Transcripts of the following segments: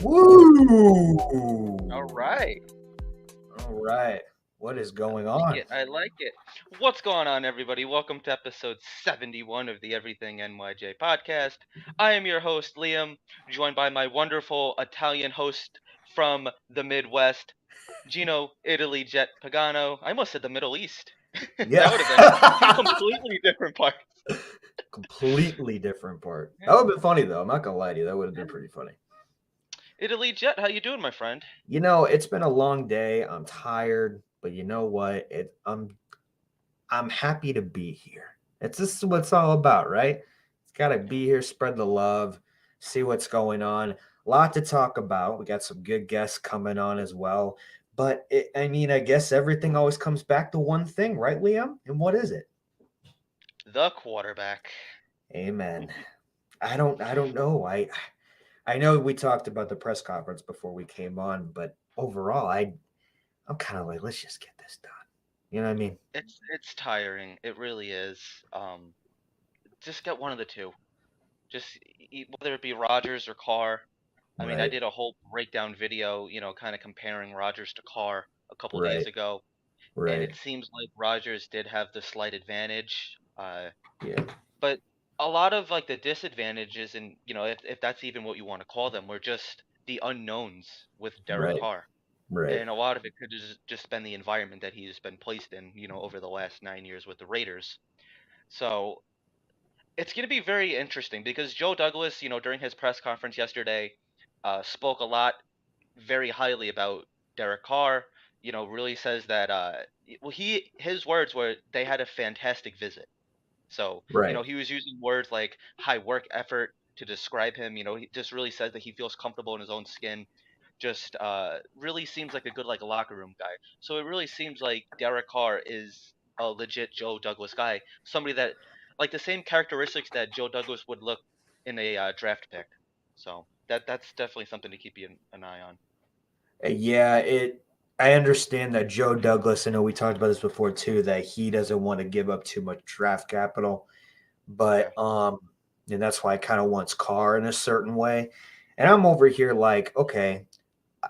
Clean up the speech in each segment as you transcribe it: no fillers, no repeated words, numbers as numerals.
Woo! All right. All right. What is I going like on? it. I like it. What's going on, everybody? Welcome to episode 71 of the Everything NYJ Podcast. I am your host, Liam, joined by my wonderful Italian host from the Midwest, Gino Italy Jet Pagano. I almost said the Middle East. That Yeah. would have been two completely different parts. Completely different part. That Yeah. would have been funny though. I'm not gonna lie to you. That would have been pretty funny. Italy Jet, how you doing, my friend? It's been a long day. I'm tired, but you know what? I'm happy to be here. This is what it's all about, right? It's gotta be here, spread the love, see what's going on. A lot to talk about. We got some good guests coming on as well. But I guess everything always comes back to one thing, right, Liam? And what is it? The quarterback. Amen. I don't know. I know we talked about the press conference before we came on, but overall I'm kind of like, let's just get this done. You know what I mean? It's tiring. It really is. Just get one of the two. Just whether it be Rogers or Carr. I mean, I Right. did a whole breakdown video, kind of comparing Rogers to Carr a couple days Right. ago, and Right. it seems like Rogers did have the slight advantage. Yeah. But a lot of like the disadvantages, and if that's even what you want to call them, were just the unknowns with Derek Right. Carr, Right. and a lot of it could just been the environment that he's been placed in, over the last 9 years with the Raiders. So it's going to be very interesting because Joe Douglas, during his press conference yesterday, spoke a lot very highly about Derek Carr. Really says that well, his words were they had a fantastic visit. So Right. he was using words like high work effort to describe him. He just really says that he feels comfortable in his own skin. Just really seems like a good like locker room guy. So it really seems like Derek Carr is a legit Joe Douglas guy, somebody that like the same characteristics that Joe Douglas would look in a draft pick. So that's definitely something to keep an eye on. Yeah, I understand that Joe Douglas, I know we talked about this before too, that he doesn't want to give up too much draft capital, Yeah. but and that's why I kind of wants Carr in a certain way. And I'm over here like, okay,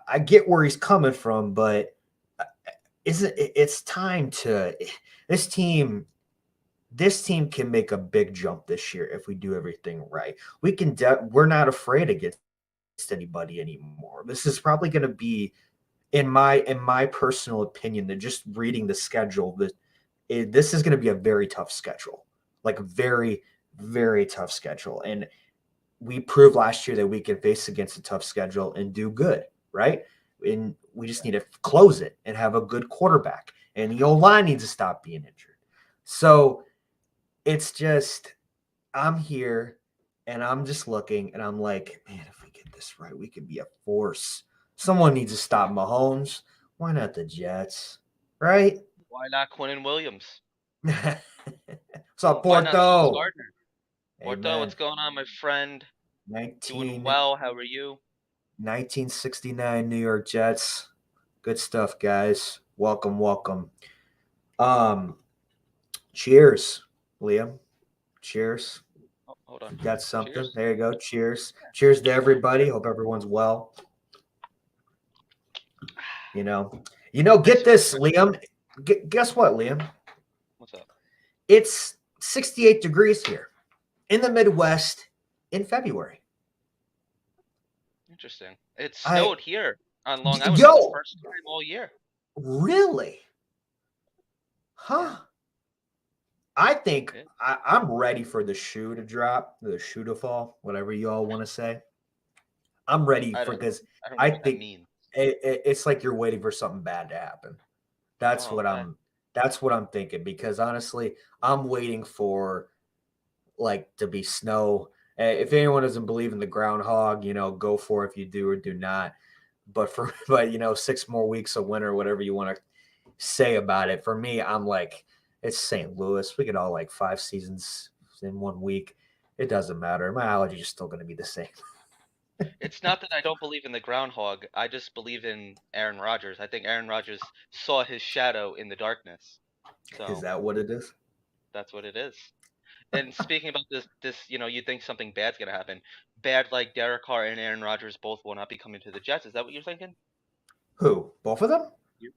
I get where he's coming from, but uh, isn't it's time to this team this team can make a big jump this year if we do everything right. We're not afraid against anybody anymore. This is probably going to be in my personal opinion, that just reading the schedule, this is going to be a very tough schedule, like very, very tough schedule. And we proved last year that we can face against a tough schedule and do good, right? And we just need to close it and have a good quarterback. And the O line needs to stop being injured. So it's just, I'm here and I'm just looking and I'm like, man, if we get this right, we could be a force. Someone needs to stop Mahomes. Why not the Jets? Right? Why not Quinnen Williams? What's up, Why not Sauce Porto? Gardner? Porto, Amen. what's going on, my friend? Doing 19, well. How are you? 1969 New York Jets. Good stuff, guys. Welcome, welcome. Um, cheers, Liam. Cheers. Oh, hold on. You got something? Cheers. There you go. Cheers. Cheers to Cheers. everybody. Hope everyone's well. You know, Nice get this, refreshing. Liam. Guess what, Liam? What's up? It's 68 degrees here in the Midwest in February. Interesting. It I, snowed here on Long Island for the yo, first time all year. really? Yeah. Huh? I think Yeah. I'm ready for the shoe to drop, the shoe to fall, whatever you all want to say. I'm ready I for don't. because I don't know I what that think means. it's like you're waiting for something bad to happen. That's Oh, what okay. I'm. That's what I'm thinking because honestly, I'm waiting for like to be snow. If anyone doesn't believe in the groundhog, go for it if you do or do not. But but 6 more weeks of winter, whatever you want to say about it. For me, I'm like, it's St. Louis. We get all like 5 seasons in 1 week. It doesn't matter. My allergy is still going to be the same. It's not that I don't believe in the groundhog. I just believe in Aaron Rodgers. I think Aaron Rodgers saw his shadow in the darkness. Is So that what it is? that's what it is. And speaking about this, you think something bad's gonna happen. bad like Derek Carr and Aaron Rodgers both will not be coming to the Jets. Is that what you're thinking? Who? Both of them? You-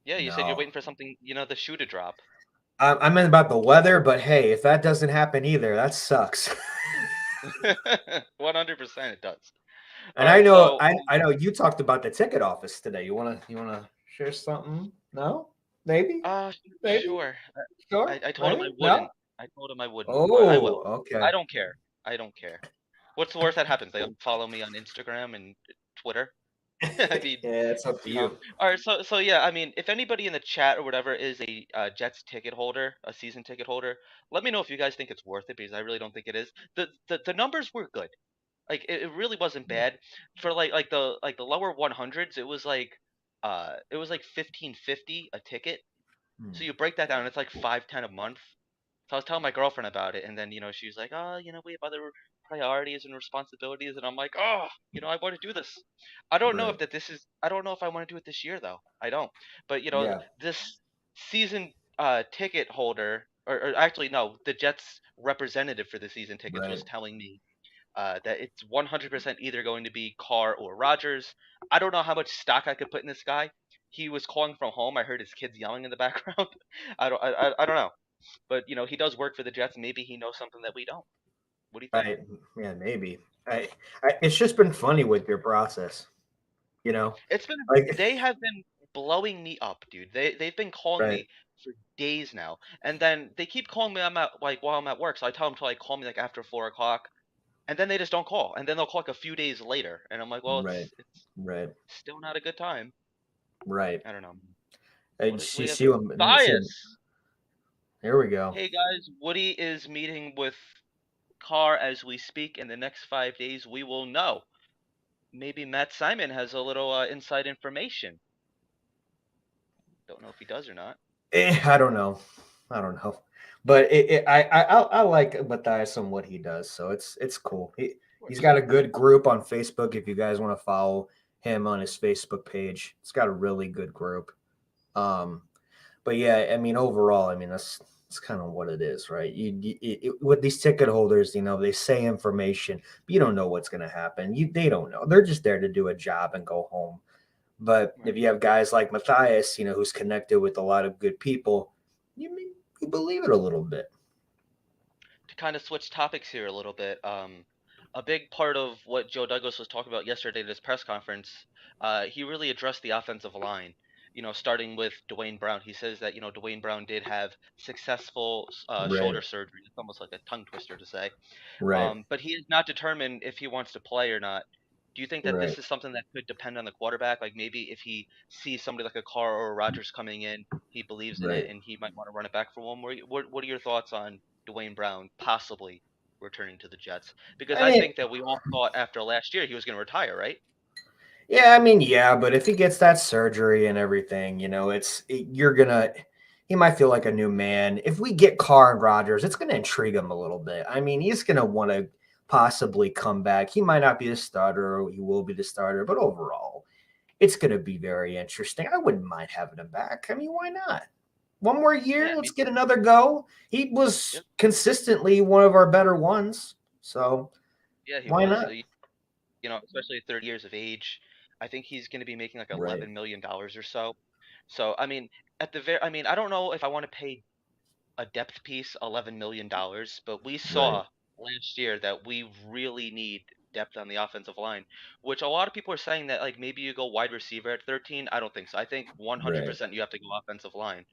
Yeah, you said you're No. waiting for something, the shoe to drop. I meant about the weather, but hey, if that doesn't happen either, that sucks. 100% it does. All And I right, know so I know you talked about the ticket office today. You wanna share something? No? Maybe? Maybe? sure. Sure? I told him I Maybe? No? wouldn't. I told him I wouldn't, but I Oh, will. I okay. don't care. I don't care. What's the worst that happens? They unfollow me on Instagram and Twitter. I mean, Yeah, it's up to you. All right, so yeah, I mean, if anybody in the chat or whatever is a Jets ticket holder, a season ticket holder, let me know if you guys think it's worth it because I really don't think it is. The numbers were good. Like it really wasn't bad for like the lower 100s. It was like 1550 a ticket. Hmm. So you break that down, it's like 510 a month. So I was telling my girlfriend about it, and then she was like, "Oh, we have other priorities and responsibilities," and I'm like, "Oh, I want to do this. I don't know if Right. that this is. I don't know if I want to do it this year though. I don't. But Yeah. this season ticket holder, or actually no, the Jets representative for the season tickets was Right. telling me that it's 100% either going to be Carr or Rogers. I don't know how much stock I could put in this guy. He was calling from home. I heard his kids yelling in the background. I don't know, but he does work for the Jets. Maybe he knows something that we don't. What do you think? I yeah, maybe. It's just been funny with your process, you know? It's been Like they have been blowing me up, dude. They've been calling right, me for days now, and then they keep calling me. I'm at like while I'm at work, so I tell them to like call me like after 4 o'clock, and then they just don't call, and then they'll call like a few days later, and I'm like, well, right, it's right, still not a good time. right. I don't know. And What do see you have see to what see bias? here we go. Hey guys, Woody is meeting with Carr as we speak. In the next 5 days, we will know. Maybe Matt Simon has a little inside information. Don't know if he does or not. I don't know. I don't know. But I like Matthias and what he does, so it's cool. Of He's course. got a good group on Facebook if you guys want to follow him on his Facebook page. It's got a really good group. Um, but yeah, I mean, overall, I mean, that's kind of what it is, right? With these ticket holders, they say information, but you don't know what's going to happen. They don't know. They're just there to do a job and go home. But if Right. you have guys like Matthias, who's connected with a lot of good people, you believe it a little bit. To kind of switch topics here a little bit, a big part of what Joe Douglas was talking about yesterday at his press conference, he really addressed the offensive line. Starting with Dwayne Brown, he says that Dwayne Brown did have successful Right, shoulder surgery. It's almost like a tongue twister to say. right, But he is not determined if he wants to play or not. Do you think that right, this is something that could depend on the quarterback? Like maybe if he sees somebody like a Carr or a Rodgers coming in, he believes in right. it and he might want to run it back for one. What are your thoughts on Dwayne Brown possibly returning to the Jets? Because I I mean, think that we all thought after last year he was going to retire, right? yeah, I mean, yeah, but if he gets that surgery and everything, you're gonna. He might feel like a new man. If we get Carr and Rodgers, it's gonna intrigue him a little bit. I mean, he's gonna want to possibly come back. He might not be the starter, or he will be the starter, but overall, it's gonna be very interesting. I wouldn't mind having him back. I mean, why not? One more year, Yeah, let's me get too. another go. He was Yep. consistently one of our better ones, so Yeah, he why was. not? Especially at 30 years of age. I think he's going to be making like Right, $11 million or so. So I mean, I mean, I don't know if I want to pay a depth piece $11 million, but we right, saw last year that we really need depth on the offensive line, which a lot of people are saying that like maybe you go wide receiver at 13. I don't think so. I think right, 100% you have to go offensive line.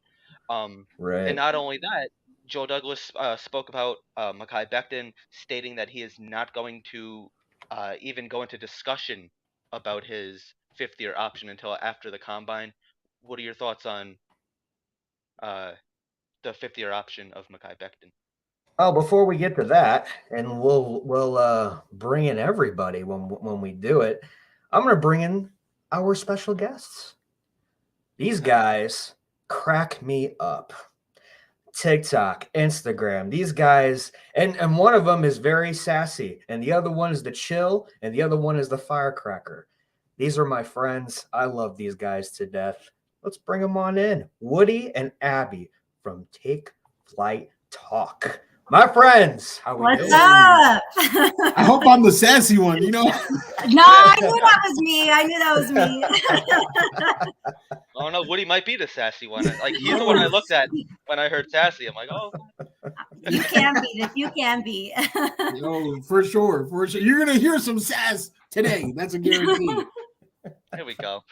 Um, and right. not only that, Joe Douglas spoke about Mekhi Becton, stating that he is not going to even go into discussion about his fifth-year option until after the combine. What are your thoughts on uh, the fifth-year option of Mekhi Becton? Oh, before we get to that, and we'll bring in everybody when we do it. I'm gonna bring in our special guests. These Okay. guys crack me up. TikTok, Instagram, these guys, and one of them is very sassy, and the other one is the chill, and the other one is the firecracker. These are my friends. I love these guys to death. Let's bring them on in. Woody and Abby from Take Flight Talk. My friends, how we What's doing? up? I hope I'm the sassy one, you know? No, I knew that was me. I knew that was me. Oh no, Woody might be the sassy one. Like he's the one I looked at when I heard sassy. I'm like, oh, You can be this. You can be. Yo, for sure. You're going to hear some sass today. That's a guarantee. here we go.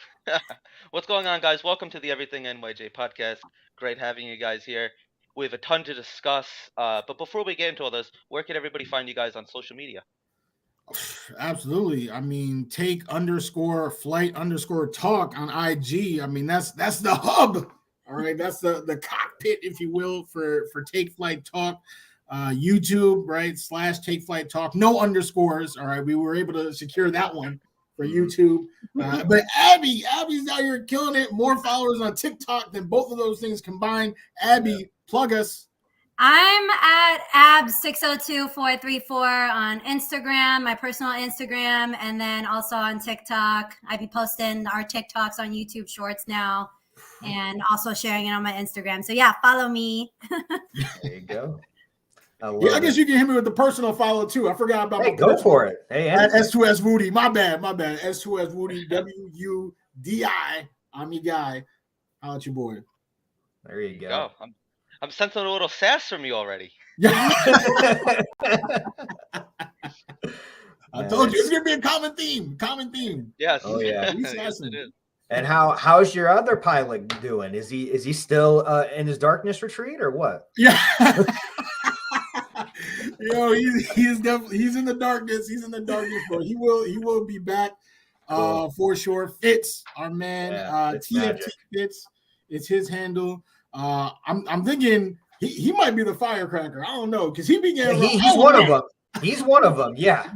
What's going on, guys? Welcome to the Everything NYJ Podcast. Great having you guys here. We have a ton to discuss. But before we get into all this, where can everybody find you guys on social media? Absolutely. I mean, take_flight_talk on IG. I mean, that's the hub. All right. That's the cockpit, if you will, for Take Flight Talk. YouTube, right? /Take Flight Talk. No underscores. All right. We were able to secure that one for YouTube. But Abby's out here killing it. More followers on TikTok than both of those things combined. Abby, plug us. I'm at abs602434 on Instagram, my personal Instagram, and then also on TikTok. I be posting our TikToks on YouTube Shorts now, and also sharing it on my Instagram. So yeah, follow me. There you go. I guess you can hit me with the personal follow too. I forgot about Hey, go for it. Hey, at S2S Woody. My bad. S2S Woody, WUDI. I'm your guy. I'll let you boy. there you go. I'm sensing a little sass from you already. I told you it's gonna be a common theme. Yes. Oh, yeah. Yes, it is. And how's your other pilot doing? Is he still in his darkness retreat or what? Yeah. Yo, he's definitely he's in the darkness. He's in the darkness, but he will be back for sure. Fitz, our man, TFT magic. Fitz. It's his handle. I'm thinking he might be the firecracker. I don't know because he began. He's one of them. He's one of them. Yeah,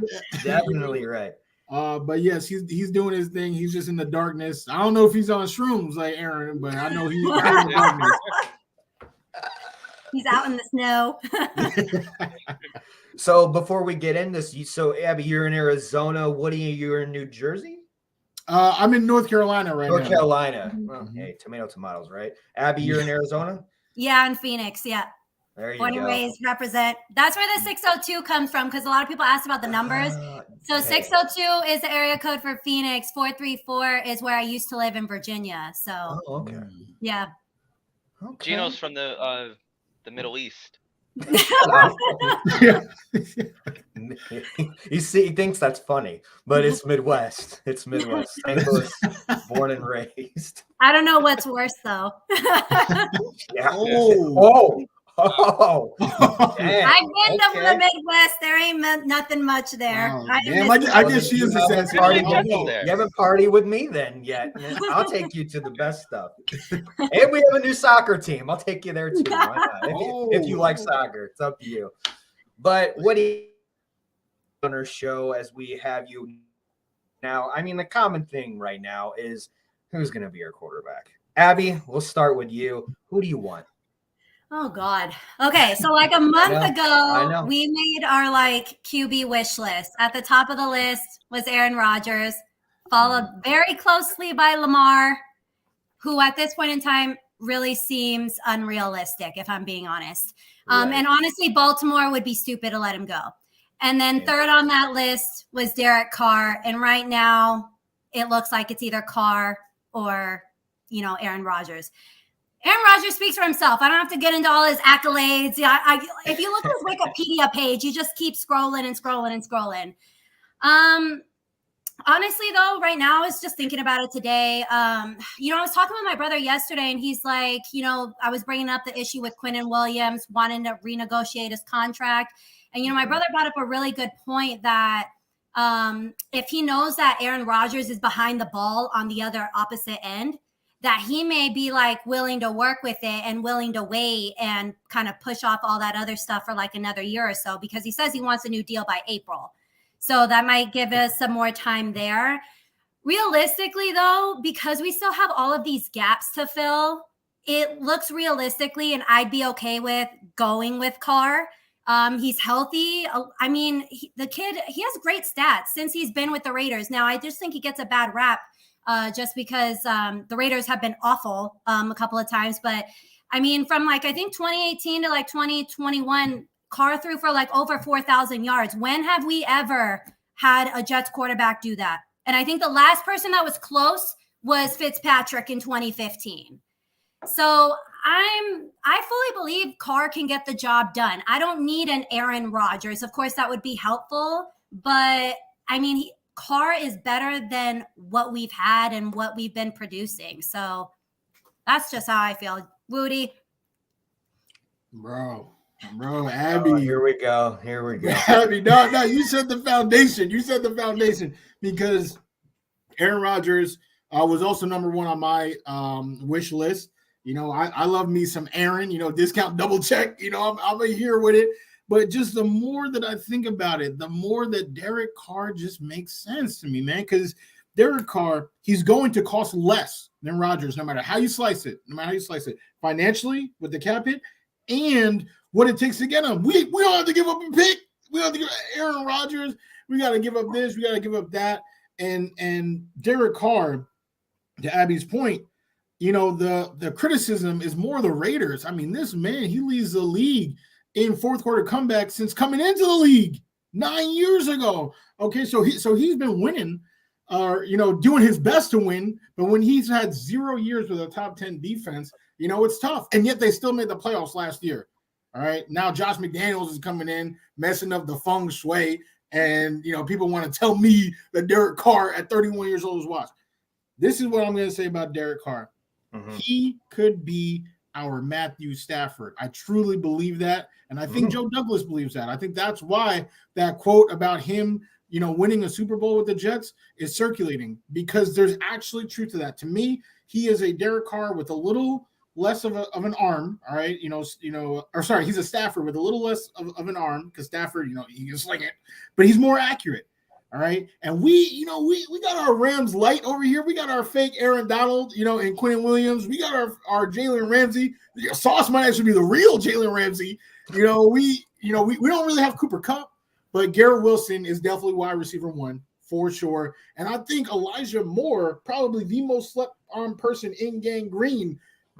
definitely right. But yes, he's doing his thing. He's just in the darkness. I don't know if he's on shrooms like Aaron, but I know he's in the darkness. He's out in the snow. So before we get in this, so Abby, you're in Arizona. Woody, you're in New Jersey? I'm in North Carolina right now. North Carolina. Mhm. Well, hey, tomatoes, right? Abby, you're in Arizona? Yeah, in Phoenix. Yeah. There you Born and go. raised, represent. That's where the 602 comes from because a lot of people ask about the numbers. So Okay. 602 is the area code for Phoenix. 434 is where I used to live in Virginia. So Oh, okay. yeah. Okay. Gino's from the Middle East. he thinks that's funny, but it's Midwest. It's Midwest. St. Louis, born and raised. I don't know what's worse though. Yeah. Oh. Damn. I've been to Okay. the Midwest. There ain't nothing much there. Wow, I damn, miss I it. guess she is You a haven't sassy. partied Really with me. there. You haven't partied with me then yet. I'll take you to the best stuff. And we have a new soccer team. I'll take you there too. Why not? If you like soccer, it's up to you. But what do you on our show as we have you now? I mean, the common thing right now is who's going to be our quarterback. Abby, we'll start with you. Who do you want? Oh God. Okay, so like a month I know. ago, we made our like QB wish list. At the top of the list was Aaron Rodgers, followed very closely by Lamar, who at this point in time really seems unrealistic, if I'm being honest. Right. And honestly, Baltimore would be stupid to let him go. And then third on that list was Derek Carr. And right now, it looks like it's either Carr or, Aaron Rodgers. Aaron Rodgers speaks for himself. I don't have to get into all his accolades. Yeah, if you look at his Wikipedia page, you just keep scrolling and scrolling and scrolling. Honestly, though, right now, I was just thinking about it today. I was talking with my brother yesterday, and he's like, I was bringing up the issue with Quinnen Williams wanting to renegotiate his contract. And, my brother brought up a really good point that if he knows that Aaron Rodgers is behind the ball on the other opposite end, that he may be like willing to work with it and willing to wait and kind of push off all that other stuff for like another year or so, because he says he wants a new deal by April. So that might give us some more time there. Realistically, though, because we still have all of these gaps to fill, it looks realistically, and I'd be okay with going with Carr. He's healthy. I mean, the kid, he has great stats since he's been with the Raiders. Now, I just think he gets a bad rap just because the Raiders have been awful a couple of times. But, I mean, from I think 2018 to 2021, Carr threw for like over 4,000 yards. When have we ever had a Jets quarterback do that? And I think the last person that was close was Fitzpatrick in 2015. So I fully believe Carr can get the job done. I don't need an Aaron Rodgers. Of course, that would be helpful. But, I mean, Carr is better than what we've had and what we've been producing. So that's just how I feel. Woody. Bro, Abby. Oh, here we go. Abby, no, you said the foundation. Because Aaron Rodgers was also number one on my wish list. You know, I love me some Aaron, discount double check. I'm here with it. But just the more that I think about it, the more that Derek Carr just makes sense to me, man. Because Derek Carr, he's going to cost less than Rodgers, no matter how you slice it. Financially, with the cap hit, and what it takes to get him. We don't have to give up a pick. We don't have to give Aaron Rodgers. We got to give up this. We got to give up that. And Derek Carr, to Abby's point, the criticism is more the Raiders. I mean, this man, he leads the league in fourth quarter comeback since coming into the league 9 years ago. Okay, so he's been winning, doing his best to win. But when he's had 0 years with a top 10 defense, it's tough. And yet they still made the playoffs last year. All right, now Josh McDaniels is coming in, messing up the feng shui. And, people want to tell me that Derek Carr at 31 years old is washed. This is what I'm going to say about Derek Carr. Mm-hmm. He could be our Matthew Stafford. I truly believe that. And I think Joe Douglas believes that. I think that's why that quote about him, winning a Super Bowl with the Jets is circulating, because there's actually truth to that. To me, he is a Derek Carr with a little less of an arm. All right. He's a Stafford with a little less of an arm, because Stafford, he can sling it, but he's more accurate. All right. And we got our Rams light over here. We got our fake Aaron Donald, and Quentin Williams. We got our Jalen Ramsey. Sauce might actually be the real Jalen Ramsey. We don't really have Cooper Kupp, but Garrett Wilson is definitely wide receiver one for sure. And I think Elijah Moore, probably the most slept on person in Gang Green,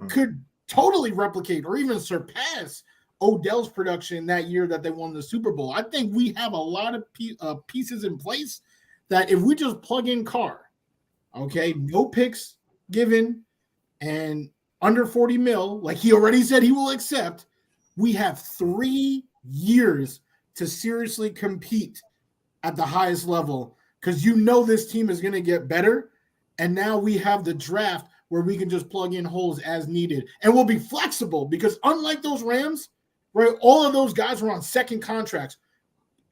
could totally replicate or even surpass Odell's production that year that they won the Super Bowl. I think we have a lot of pieces in place that if we just plug in Carr, okay, no picks given and under 40 mil, like he already said he will accept, we have 3 years to seriously compete at the highest level, because this team is going to get better. And now we have the draft where we can just plug in holes as needed. And we'll be flexible, because unlike those Rams, right, all of those guys were on second contracts.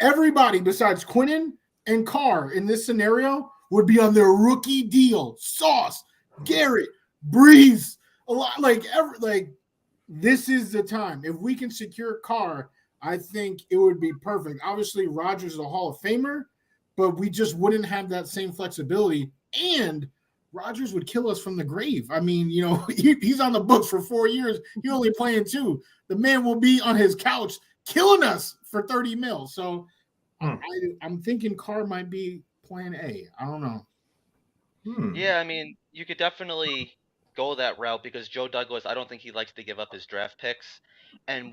Everybody besides Quinnen and Carr in this scenario would be on their rookie deal. Sauce, Garrett, Breeze, a lot this is the time. If we can secure Carr, I think it would be perfect. Obviously, Rodgers is a Hall of Famer, but we just wouldn't have that same flexibility. And Rodgers would kill us from the grave. I mean, he's on the books for 4 years. He's only playing 2. The man will be on his couch killing us for 30 mil. So I'm thinking Carr might be plan A. I don't know. Yeah, I mean, you could definitely go that route, because Joe Douglas, I don't think he likes to give up his draft picks. And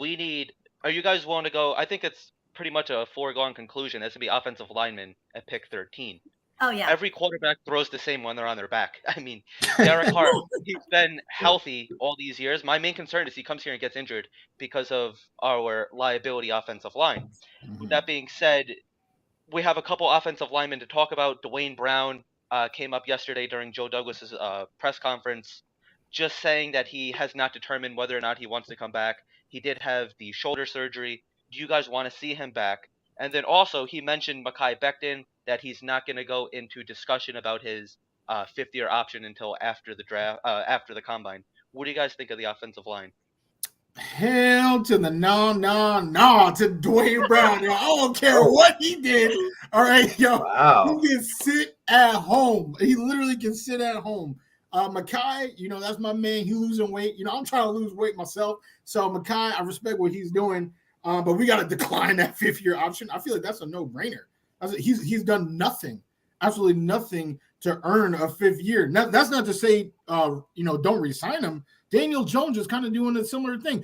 are you guys willing to go? I think it's pretty much a foregone conclusion. It's going to be offensive linemen at pick 13. Oh, yeah. Every quarterback throws the same when they're on their back. I mean, Derek Carr, he's been healthy all these years. My main concern is he comes here and gets injured because of our liability offensive line. With that being said, we have a couple offensive linemen to talk about. Dwayne Brown came up yesterday during Joe Douglas's press conference, just saying that he has not determined whether or not he wants to come back. He did have the shoulder surgery. Do you guys want to see him back? And then also he mentioned Mekhi Becton, that he's not going to go into discussion about his fifth-year option until after the draft, after the combine. What do you guys think of the offensive line? Hell to the no to Dwayne Brown. Yo, I don't care what he did. All right, yo. Wow. He can sit at home. He literally can sit at home. Mekhi, that's my man. He's losing weight. I'm trying to lose weight myself. So Mekhi, I respect what he's doing. But we got to decline that fifth-year option. I feel like that's a no-brainer. He's done nothing, absolutely nothing to earn a fifth year. Now, that's not to say, don't re-sign him. Daniel Jones is kind of doing a similar thing.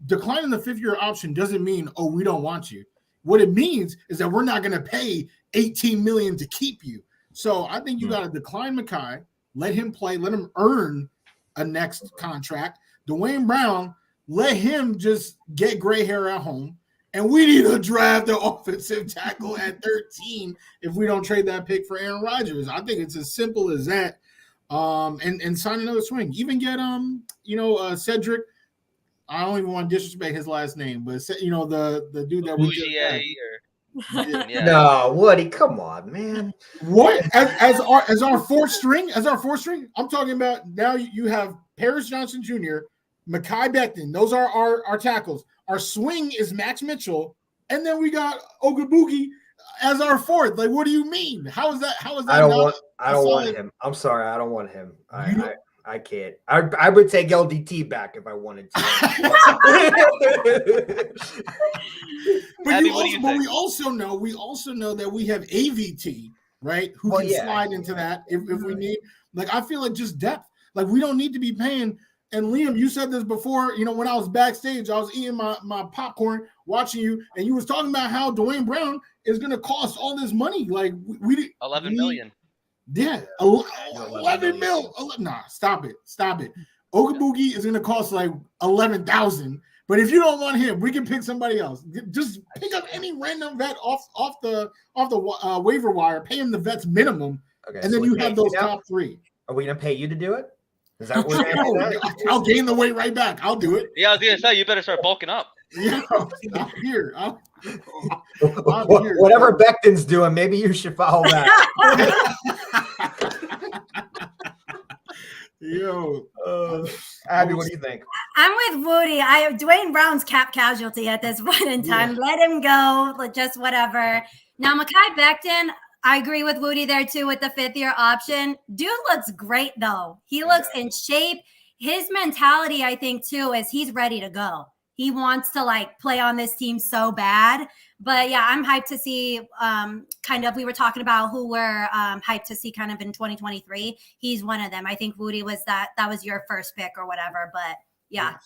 declining the 5th-year option doesn't mean, oh, we don't want you. What it means is that we're not going to pay $18 million to keep you. So I think you got to decline Mekhi, let him play, let him earn a next contract. Dwayne Brown, let him just get gray hair at home. And we need to draft the offensive tackle at 13 if we don't trade that pick for Aaron Rodgers. I think it's as simple as that. And sign another swing. Even get Cedric. I don't even want to disrespect his last name, but the dude that we just yeah. No, Woody, come on, man. What as our fourth string? I'm talking about now. You have Paris Johnson Jr., Mekhi Becton. Those are our tackles. Our swing is Max Mitchell, and then we got Ogabugi as our fourth. Like, what do you mean? How is that? I don't want him. I'm sorry, I don't want him. I can't. I would take LDT back if I wanted to. But we also know that we have AVT, right? Who can slide into that if we need. Like, I feel like just depth. Like, we don't need to be paying. And Liam, you said this before. When I was backstage, I was eating my popcorn, watching you, and you was talking about how Dwayne Brown is going to cost all this money. Like, we $11 million. Yeah, 11 mil. Nah, stop it. Ogabugi is going to cost like 11,000. But if you don't want him, we can pick somebody else. Just pick up any random vet off the waiver wire. Pay him the vet's minimum, and then you have those top 3. Are we going to pay you to do it? Is that what I'll gain the weight right back. I'll do it. Yeah, I was going to say, you better start bulking up. Yeah, I'm here. Whatever Becton's doing, maybe you should follow that. Yo, Abby, what do you think? I'm with Woody. Dwayne Brown's cap casualty at this point in time. Yeah. Let him go. Just whatever. Now, Mekhi Becton, I agree with Woody there too with the 5th-year option. Dude looks great though. He looks in shape. His mentality, I think, too, is he's ready to go. He wants to play on this team so bad. But yeah, I'm hyped to see we were talking about who we're hyped to see kind of in 2023. He's one of them. I think Woody was that was your first pick or whatever. But yeah.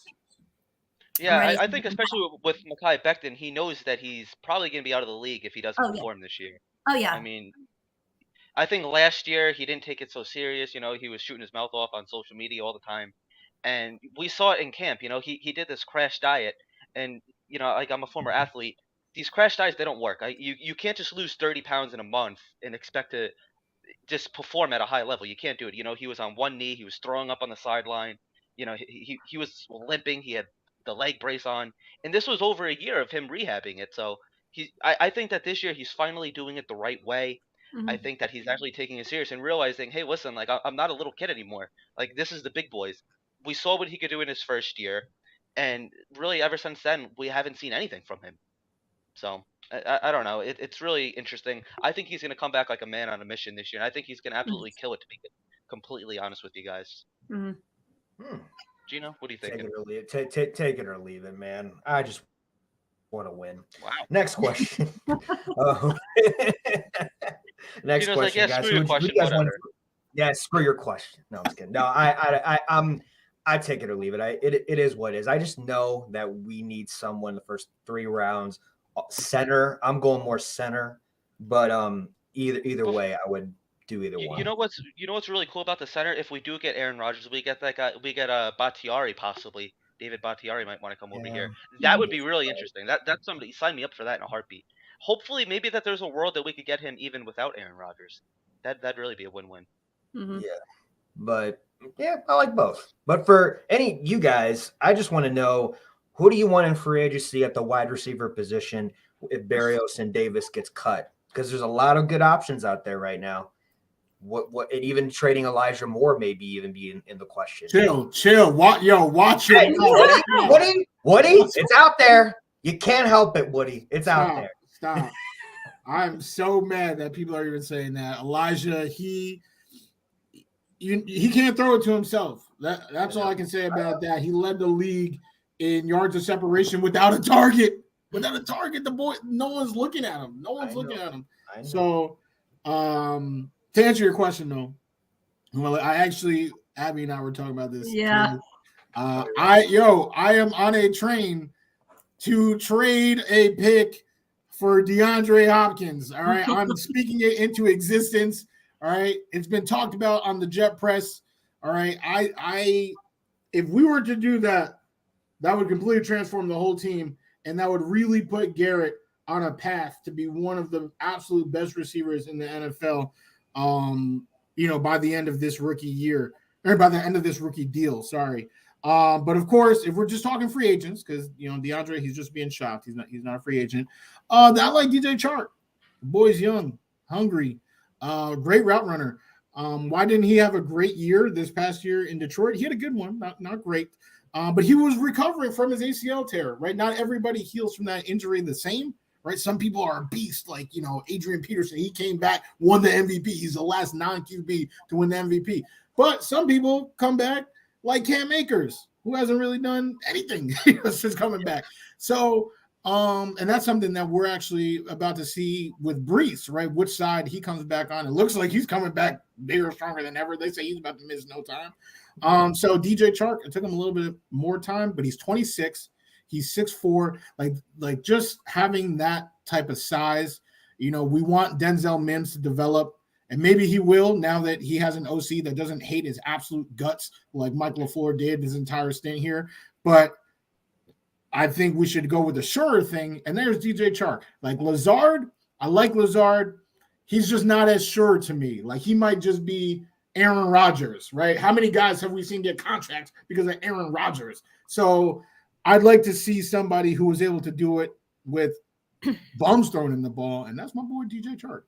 Yeah, I think especially with Mekhi Becton, he knows that he's probably going to be out of the league if he doesn't perform this year. Oh, yeah. I mean, I think last year he didn't take it so serious. He was shooting his mouth off on social media all the time. And we saw it in camp. He did this crash diet. And, I'm a former athlete. These crash diets, they don't work. You can't just lose 30 pounds in a month and expect to just perform at a high level. You can't do it. He was on one knee. He was throwing up on the sideline. He was limping. He had the leg brace on. And this was over a year of him rehabbing it. So I think that this year he's finally doing it the right way. Mm-hmm. I think that he's actually taking it serious and realizing, hey, listen, I'm not a little kid anymore. This is the big boys. We saw what he could do in his first year. And really, ever since then, we haven't seen anything from him. So, I don't know. It's really interesting. I think he's going to come back like a man on a mission this year. And I think he's going to absolutely kill it, to be completely honest with you guys. Mm-hmm. Gino, what do you think? Take it or leave it, man. I just want to win. Wow. Next question. Next Gino's question, guys. Who you guys want? Yeah, screw your question. No, I'm just kidding. No, I take it or leave it. It is what it is. I just know that we need someone the first 3 rounds. Center. I'm going more center, but either way, I would do either one. You know what's really cool about the center? If we do get Aaron Rodgers, we get that guy. We get Bakhtiari possibly. David Bakhtiari might want to come over here. That would be really interesting. That's somebody. Sign me up for that in a heartbeat. Hopefully, maybe that there's a world that we could get him even without Aaron Rodgers. That'd really be a win-win. Mm-hmm. Yeah, but yeah, I like both. But for any you guys, I just want to know, who do you want in free agency at the wide receiver position if Berrios and Davis gets cut? Because there's a lot of good options out there right now. What and even trading Elijah Moore maybe even be in the question. Chill. Watch your Woody, it's out there. You can't help it, Woody. It's out there. Stop. I'm so mad that people are even saying that. Elijah, he can't throw it to himself. That's all I can say about that. He led the league in yards of separation without a target. Without a target, the boy, no one's looking at him. So, to answer your question, though, well, Abby and I were talking about this. Yeah. I am on a train to trade a pick for DeAndre Hopkins. All right. I'm speaking it into existence. All right. It's been talked about on the Jet Press. All right. If we were to do that, that would completely transform the whole team. And that would really put Garrett on a path to be one of the absolute best receivers in the NFL, by the end of this rookie year, or by the end of this rookie deal, sorry. But of course, if we're just talking free agents, because DeAndre, he's just being shopped. He's not a free agent. I like DJ Chark. The boy's young, hungry, great route runner. Why didn't he have a great year this past year in Detroit? He had a good one, not great. But he was recovering from his ACL tear, right? Not everybody heals from that injury the same, right? Some people are a beast, like, Adrian Peterson. He came back, won the MVP. He's the last non-QB to win the MVP. But some people come back like Cam Akers, who hasn't really done anything since coming back. So, and that's something that we're actually about to see with Brees, right? Which side he comes back on. It looks like he's coming back bigger, stronger than ever. They say he's about to miss no time. So DJ Chark, it took him a little bit more time, but he's 26. He's 6'4". Like just having that type of size, we want Denzel Mims to develop, and maybe he will now that he has an OC that doesn't hate his absolute guts like Mike LaFleur did his entire stint here. But I think we should go with the surer thing, and there's DJ Chark. Like Lazard, I like Lazard. He's just not as sure to me. Like he might just be Aaron Rodgers, right? How many guys have we seen get contracts because of Aaron Rodgers? So I'd like to see somebody who was able to do it with bums thrown in the ball, and that's my boy DJ Chark.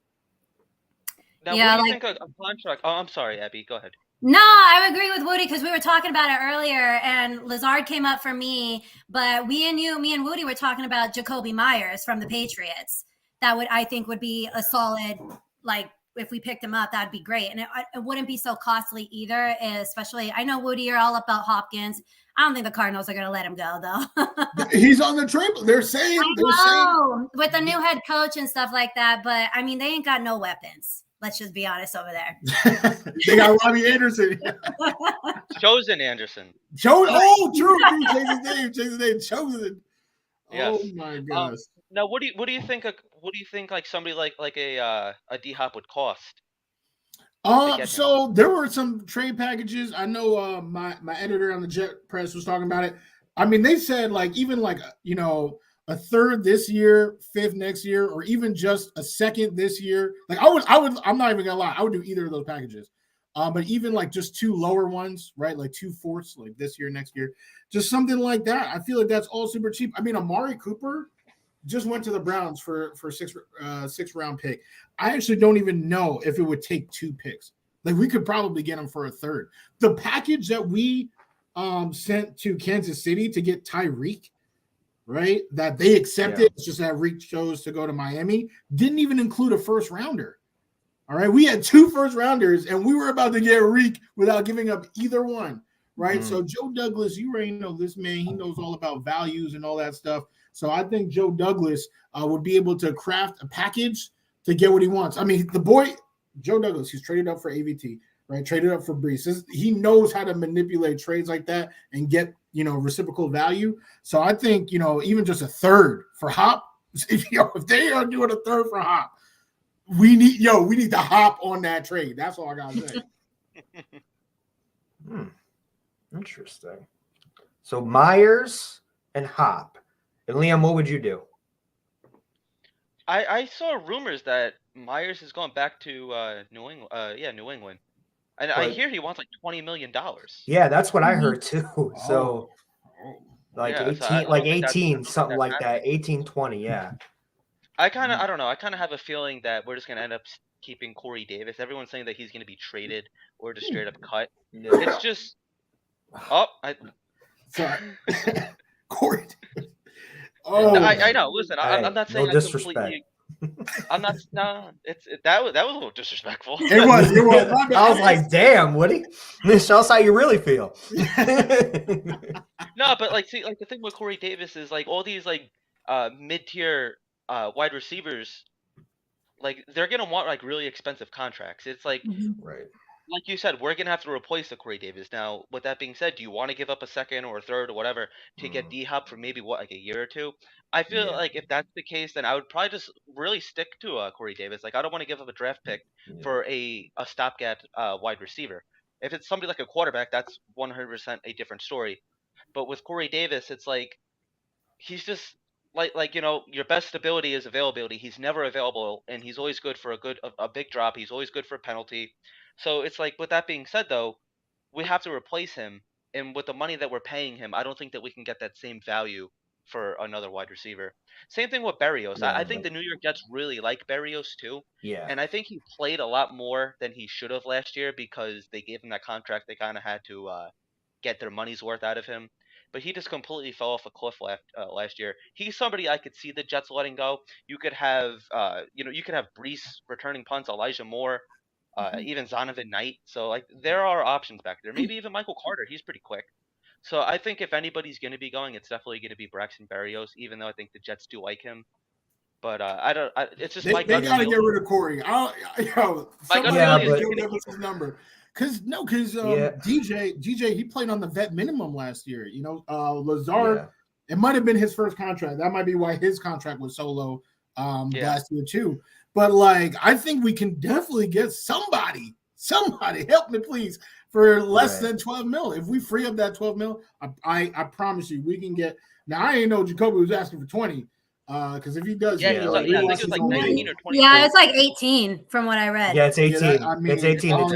Now, what do you think of contract? Oh, I'm sorry, Abby. Go ahead. No, I agree with Woody because we were talking about it earlier, and Lazard came up for me. But me and Woody were talking about Jacoby Myers from the Patriots. That I think would be a solid, like, if we picked him up, that'd be great. And it wouldn't be so costly either, especially, I know, Woody, you're all about Hopkins. I don't think the Cardinals are going to let him go, though. He's on the trade. They're saying. With the new head coach and stuff like that. But, I mean, they ain't got no weapons. Let's just be honest over there. They got Robbie Anderson. Chosen Anderson. True. Change his name. Chosen. Yes. Oh, my gosh. Now, what do you think? What do you think? Like somebody like a D-Hop would cost? So there were some trade packages. I know my editor on the Jet Press was talking about it. I mean, they said a third this year, fifth next year, or even just a second this year. Like I'm not even gonna lie, I would do either of those packages. But even like just two lower ones, right? Like 2/4, like this year, next year, just something like that. I feel like that's all super cheap. I mean, Amari Cooper just went to the Browns for sixth round pick. I actually don't even know if it would take 2 picks. Like we could probably get him for a third. The package that we sent to Kansas City to get Tyreek, right? That they accepted. It's just that Reek chose to go to Miami. Didn't even include a first rounder. All right. We had 2 first rounders and we were about to get Reek without giving up either one. Right. So Joe Douglas, you already know this man. He knows all about values and all that stuff. So I think Joe Douglas would be able to craft a package to get what he wants. I mean, the boy, Joe Douglas, he's traded up for AVT, right? Traded up for Brees. He knows how to manipulate trades like that and get, reciprocal value. So I think, even just a third for Hop, if they are doing a third for Hop, we need to hop on that trade. That's all I got to say. Interesting. So Myers and Hop. And Liam, what would you do? I saw rumors that Myers is going back to New England. New England. And I hear he wants like $20 million. Yeah, that's what I heard too. So like 18, something like that. 18, 20, yeah. I don't know. I kind of have a feeling that we're just going to end up keeping Corey Davis. Everyone's saying that he's going to be traded or just straight up cut. No. It's just sorry. Corey. I know. Listen, I'm not saying no disrespect. I'm not. No, that was a little disrespectful. It was. I was like, "Damn, Woody, show us how you really feel." No, but the thing with Corey Davis is like all these mid-tier wide receivers, like they're gonna want like really expensive contracts. It's like right. like you said, we're gonna have to replace the Corey Davis. Now, with that being said, do you want to give up a second or a third or whatever to get D-Hop for maybe like a year or two? I feel Yeah. like if that's the case, then I would probably just really stick to Corey Davis. Like I don't want to give up a draft pick for a stopgap wide receiver. If it's somebody like a quarterback, that's 100% a different story. But with Corey Davis, it's like he's just like your best ability is availability. He's never available, and he's always good for a big drop. He's always good for a penalty. So it's like, with that being said, though, we have to replace him, and with the money that we're paying him, I don't think that we can get that same value for another wide receiver. Same thing with Berrios. I think the New York Jets really like Berrios too, Yeah. and I think he played a lot more than he should have last year because they gave him that contract. They kind of had to get their money's worth out of him. But he just completely fell off a cliff last year. He's somebody I could see the Jets letting go. You could have, you could have Brees returning punts, Elijah Moore, even Zonovan Knight. So like there are options back there. Maybe even Michael Carter. He's pretty quick. So I think if anybody's going to be going, it's definitely going to be Braxton Berrios. Even though I think the Jets do like him, but I don't. It's just They got to get rid of Corey. Somebody Yeah, give but- him his number. Because DJ, he played on the vet minimum last year. Lazard, it might have been his first contract. That might be why his contract was so low last year too. But like, I think we can definitely get somebody help me please for less than 12 mil. If we free up that 12 mil, I promise you we can get. Now I ain't know Jacoby was asking for 20. Because if he does, I think it was like 19 or 20. Yeah, it's like 18 from what I read. Yeah, it's 18. It's 18 to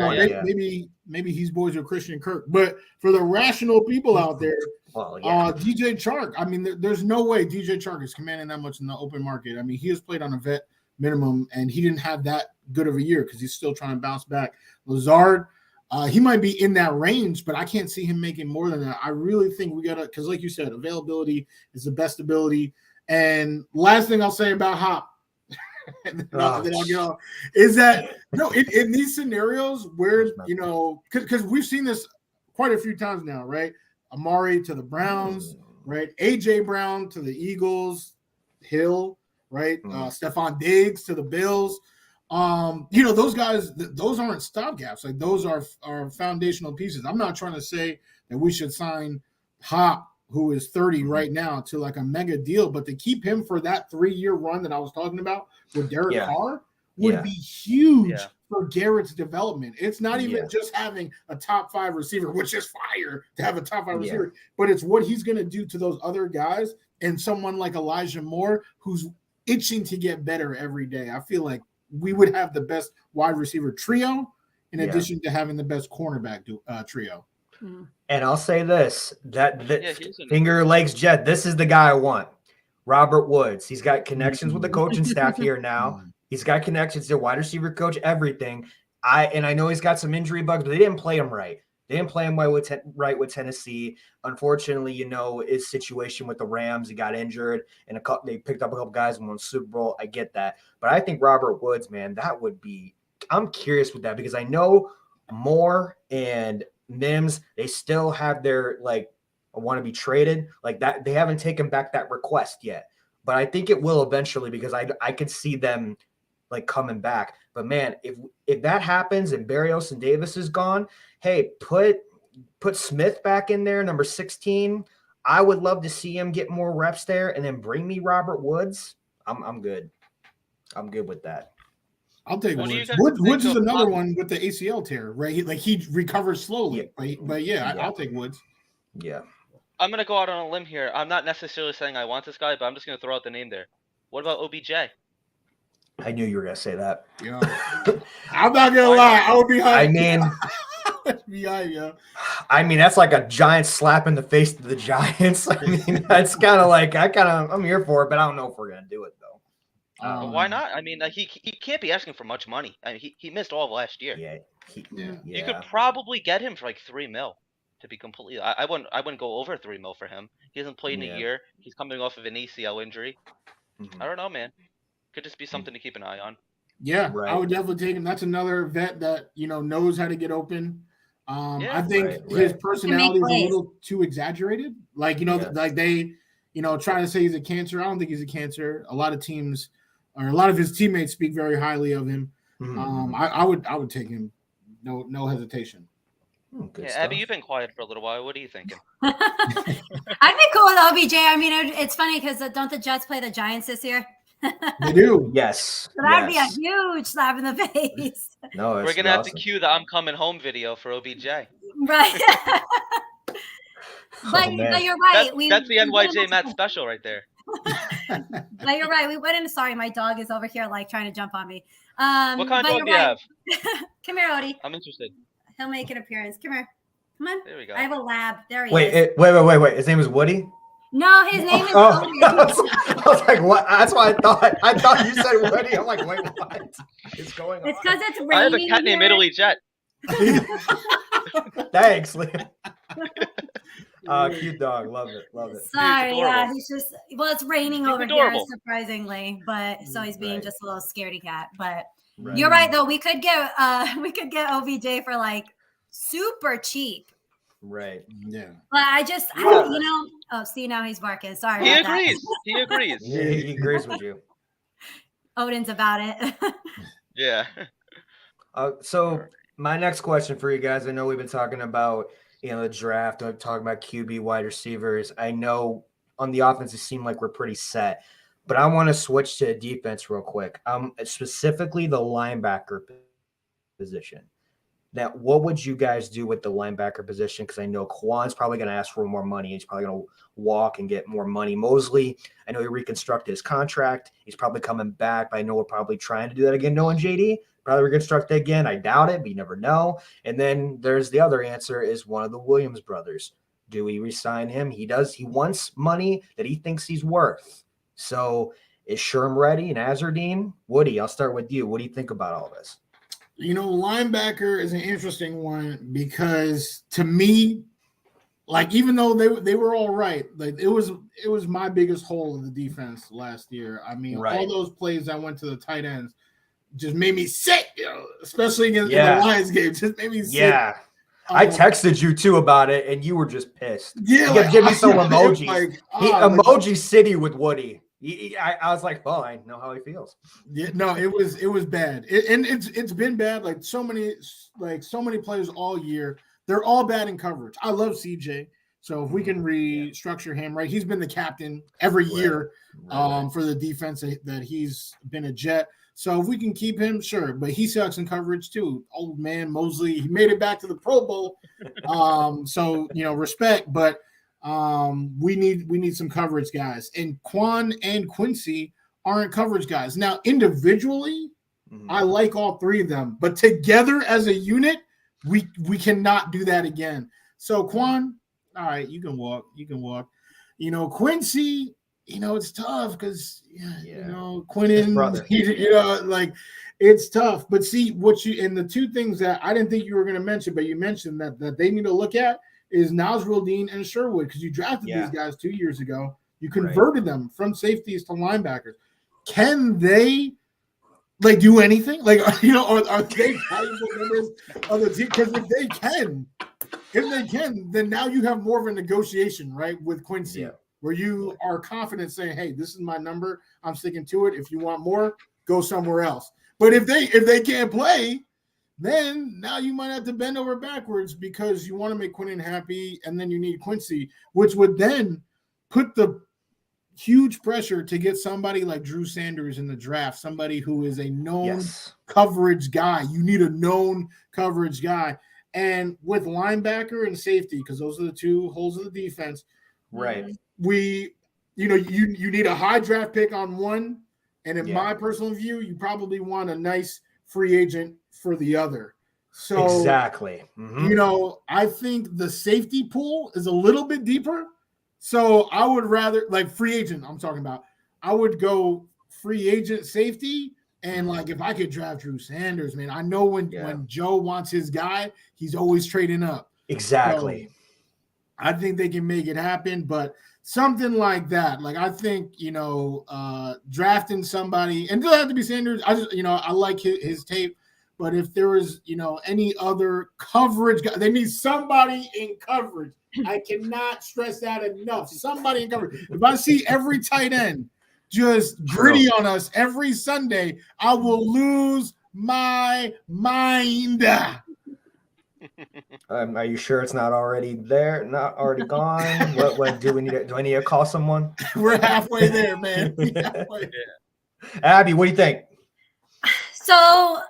20. Maybe he's boys with Christian Kirk. But for the rational people out there, DJ Chark, I mean, there's no way DJ Chark is commanding that much in the open market. I mean, he has played on a vet minimum, and he didn't have that good of a year because he's still trying to bounce back. Lazard, he might be in that range, but I can't see him making more than that. I really think we got to, because like you said, availability is the best ability. And last thing I'll say about Hop, then I'll get on, is that in these scenarios where because we've seen this quite a few times now, right? Amari to the Browns, right? AJ Brown to the Eagles, Hill, right? Stephon Diggs to the Bills. Those guys, those aren't stopgaps. Like those are foundational pieces. I'm not trying to say that we should sign Hop, who is 30 right now, to like a mega deal, but to keep him for that 3-year run that I was talking about with Derek Carr would be huge for Garrett's development. It's not even just having a top 5 receiver, which is fire to have a top 5 receiver, but it's what he's going to do to those other guys and someone like Elijah Moore who's itching to get better every day. I feel like we would have the best wide receiver trio in addition to having the best cornerback trio. And I'll say this, that Finger Lakes Jet, this is the guy I want. Robert Woods. He's got connections with the coaching staff here now. He's got connections to wide receiver coach, everything. I know he's got some injury bugs, but they didn't play him right. They didn't play him right with Tennessee. Unfortunately, his situation with the Rams, he got injured, and they picked up a couple guys and won the Super Bowl. I get that. But I think Robert Woods, man, that would be – I'm curious with that because I know Moore and Mims, they still have their want to be traded like that. They haven't taken back that request yet, but I think it will eventually because I could see them coming back. But man, if that happens and Berrios and Davis is gone, hey, put Smith back in there, number 16. I would love to see him get more reps there, and then bring me Robert Woods. I'm good. I'm good with that. I'll take Woods. Woods is another one with the ACL tear, right? He recovers slowly, but I'll take Woods. Yeah. I'm gonna go out on a limb here. I'm not necessarily saying I want this guy, but I'm just gonna throw out the name there. What about OBJ? I knew you were gonna say that. Yeah. I'm not gonna lie. I would be high. I mean, that's like a giant slap in the face to the Giants. I mean, that's kind of I'm here for it, but I don't know if we're gonna do it though. Why not? I mean, he can't be asking for much money. I mean, he missed all of last year. You could probably get him for like $3 million. To be completely, I wouldn't go over $3 million for him. He hasn't played in a year. He's coming off of an ACL injury. I don't know, man. Could just be something to keep an eye on. Yeah, I would definitely take him. That's another vet that knows how to get open. I think his personality is a little too exaggerated. Like they try to say he's a cancer. I don't think he's a cancer. A lot of teams or a lot of his teammates speak very highly of him. I would take him no hesitation. Good Yeah, stuff. Abby, you've been quiet for a little while. What are you thinking? I'd be cool with OBJ. I mean, it's funny because don't the Jets play the Giants this year? They do. Yes. So that'd yes. be a huge slap in the face. No, We're gonna have to cue the "I'm coming home" video for OBJ. Right. But you're right. That's the NYJ Matt special right there. But you're right. We went in. Sorry, my dog is over here like trying to jump on me. What kind of dog do you have? Come here, Odie. I'm interested. He'll make an appearance. Come here. Come on. There we go. I have a lab. There he Wait, is. wait. His name is Woody? No, his name is Oh, Odie. I was like, what? That's what I thought. I thought you said Woody. I'm like, wait, what is going on? It's because it's raining. I have a cat named here. Italy Jet. Thanks, Liam. Cute dog. Love it. Sorry, yeah, adorable. he's just it's raining over adorable. here, surprisingly, but so he's being Right. just a little scaredy cat. But Right. you're right though, we could get OBJ for like super cheap. Right. Yeah. But I see now he's barking. Sorry. He about that. agrees. He agrees. Yeah, he agrees with you. Odin's about it. Yeah. So my next question for you guys, I know we've been talking about, the draft, talking about QB, wide receivers. I know on the offense, it seemed like we're pretty set, but I want to switch to defense real quick. Specifically the linebacker position. Now, what would you guys do with the linebacker position? Because I know Quan's probably going to ask for more money. He's probably going to walk and get more money. Mosley, I know he reconstructed his contract. He's probably coming back, but I know we're probably trying to do that again, knowing JD. Probably reconstruct it again. I doubt it, but you never know. And then there's the other answer is one of the Williams brothers. Do we resign him? He wants money that he thinks he's worth. So is Sherm ready and Azardine? Woody, I'll start with you. What do you think about all this? Linebacker is an interesting one because to me, like even though they were all right, like it was my biggest hole in the defense last year. I mean, all those plays that went to the tight ends just made me sick, especially in the Lions game. Just made me sick. Yeah. I texted you too about it, and you were just pissed. Yeah, give me some emojis. Emoji Like, City with Woody. I was like, oh, I know how he feels. Yeah, no, it was bad, and it's been bad. Like so many players all year, they're all bad in coverage. I love CJ, so if we can restructure him, right? He's been the captain every year, for the defense that he's been a Jet. So if we can keep him, sure. But he sucks in coverage too. Old man Mosley, he made it back to the Pro Bowl. So respect, but we need some coverage guys. And Quan and Quincy aren't coverage guys. Now, individually, I like all three of them, but together as a unit, we cannot do that again. So Quan, all right, you can walk. Quincy, it's tough because Quinnen, like it's tough. But see and the two things that I didn't think you were going to mention, but you mentioned that they need to look at is Nasruddin and Sherwood, because you drafted these guys 2 years ago. You converted them from safeties to linebackers. Can they do anything? Are they valuable members of the team? Because if they can, then now you have more of a negotiation, right, with Quincy. Yeah. Where you are confident saying, hey, this is my number. I'm sticking to it. If you want more, go somewhere else. But if they can't play, then now you might have to bend over backwards because you want to make Quinnen happy, and then you need Quincy, which would then put the huge pressure to get somebody like Drew Sanders in the draft, somebody who is a known coverage guy. You need a known coverage guy. And with linebacker and safety, because those are the two holes of the defense, right? You need a high draft pick on one, and in my personal view, you probably want a nice free agent for the other. So exactly, I think the safety pool is a little bit deeper. So I would rather free agent. I'm talking about. I would go free agent safety, and if I could draft Drew Sanders, man, I know when Joe wants his guy, he's always trading up. Exactly. So I think they can make it happen, but something like that. I think, drafting somebody, and it doesn't have to be Sanders. I just, I like his tape, but if there was, any other coverage guy, they need somebody in coverage. I cannot stress that enough. Somebody in coverage. If I see every tight end just gritty on us every Sunday, I will lose my mind. Are you sure it's not already there? Not already gone? What do we need? Do I need to call someone? We're halfway there, man. Halfway. Abby, what do you think? So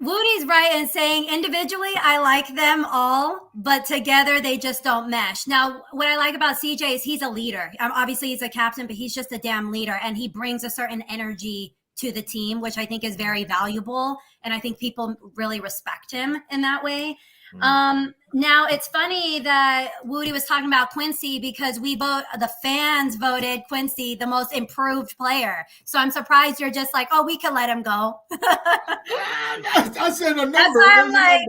Woody's right in saying individually, I like them all, but together they just don't mesh. Now, what I like about CJ is he's a leader. Obviously, he's a captain, but he's just a damn leader, and he brings a certain energy to the team, which I think is very valuable. And I think people really respect him in that way. Now it's funny that Woody was talking about Quincy because the fans voted Quincy the most improved player. So I'm surprised you're just like, oh, we can let him go. I said a number. That's why I'm like,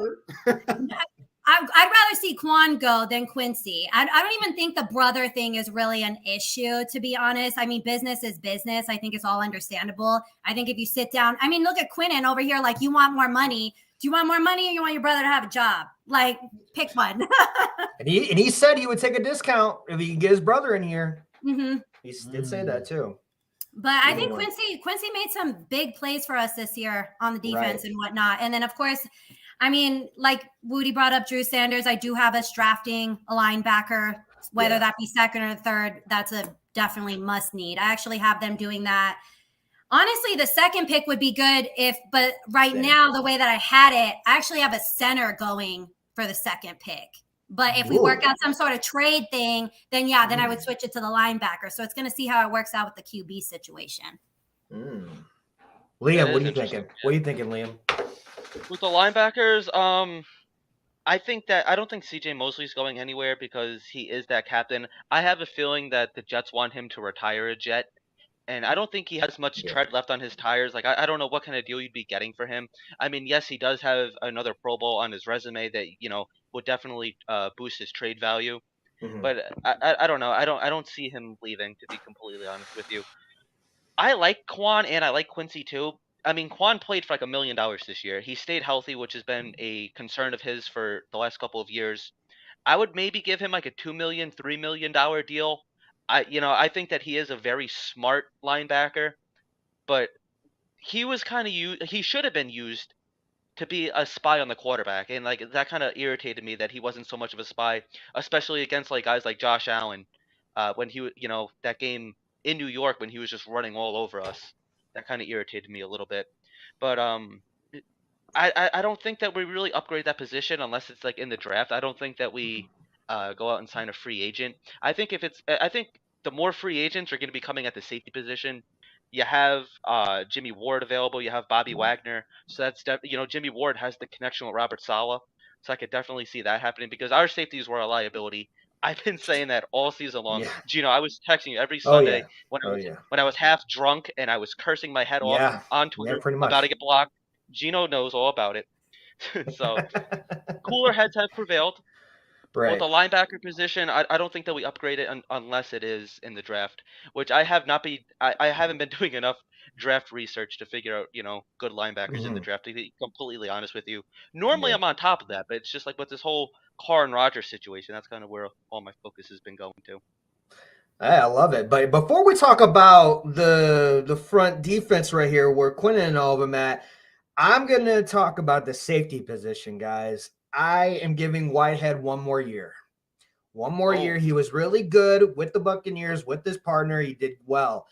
I'd rather see Quan go than Quincy. I don't even think the brother thing is really an issue, to be honest. I mean, business is business. I think it's all understandable. I think if you sit down, I mean, look at Quinnen over here. Like, you want more money. Do you want more money or you want your brother to have a job? Like, pick one. and he said he would take a discount if he could get his brother in here. Mm-hmm. He did say that too. But I think Quincy made some big plays for us this year on the defense and whatnot. And then, of course, I mean, like Woody brought up Drew Sanders. I do have us drafting a linebacker, whether that be second or third. That's a definitely must need. I actually have them doing that. Honestly, the second pick would be good but right now, the way that I had it, I actually have a center going for the second pick. But if we work out some sort of trade thing, then I would switch it to the linebacker. So it's going to see how it works out with the QB situation. Liam, what are you thinking? What are you thinking, Liam? With the linebackers, I don't think CJ Mosley's going anywhere because he is that captain. I have a feeling that the Jets want him to retire a Jet. And I don't think he has much tread left on his tires. Like, I don't know what kind of deal you'd be getting for him. I mean, yes, he does have another Pro Bowl on his resume that, would definitely boost his trade value. Mm-hmm. But I don't know. I don't see him leaving, to be completely honest with you. I like Quan and I like Quincy too. I mean, Quan played for like $1 million this year. He stayed healthy, which has been a concern of his for the last couple of years. I would maybe give him like a $2 million, $3 million deal. I think that he is a very smart linebacker, but he was he should have been used to be a spy on the quarterback, and like that kind of irritated me that he wasn't so much of a spy, especially against like guys like Josh Allen, when he that game in New York when he was just running all over us. That kind of irritated me a little bit, but I don't think that we really upgrade that position unless it's like in the draft. I don't think that we go out and sign a free agent. I think the more free agents are going to be coming at the safety position. You have Jimmy Ward available. You have Bobby Wagner. So that's Jimmy Ward has the connection with Robert Saleh. So I could definitely see that happening because our safeties were a liability. I've been saying that all season long. Yeah. Gino, I was texting you every Sunday when I was half drunk and I was cursing my head off on Twitter about to get blocked. Gino knows all about it. So cooler heads have prevailed. Right. With the linebacker position, I don't think that we upgrade it unless it is in the draft, which I haven't been doing enough draft research to figure out, good linebackers in the draft, to be completely honest with you. Normally I'm on top of that, but it's just like with this whole Carr and Rodgers situation, that's kind of where all my focus has been going to. I love it. But before we talk about the front defense right here, where Quinnen and all of them at, I'm going to talk about the safety position, guys. I am giving Whitehead one more year. One more year. He was really good with the Buccaneers, with his partner. He did well.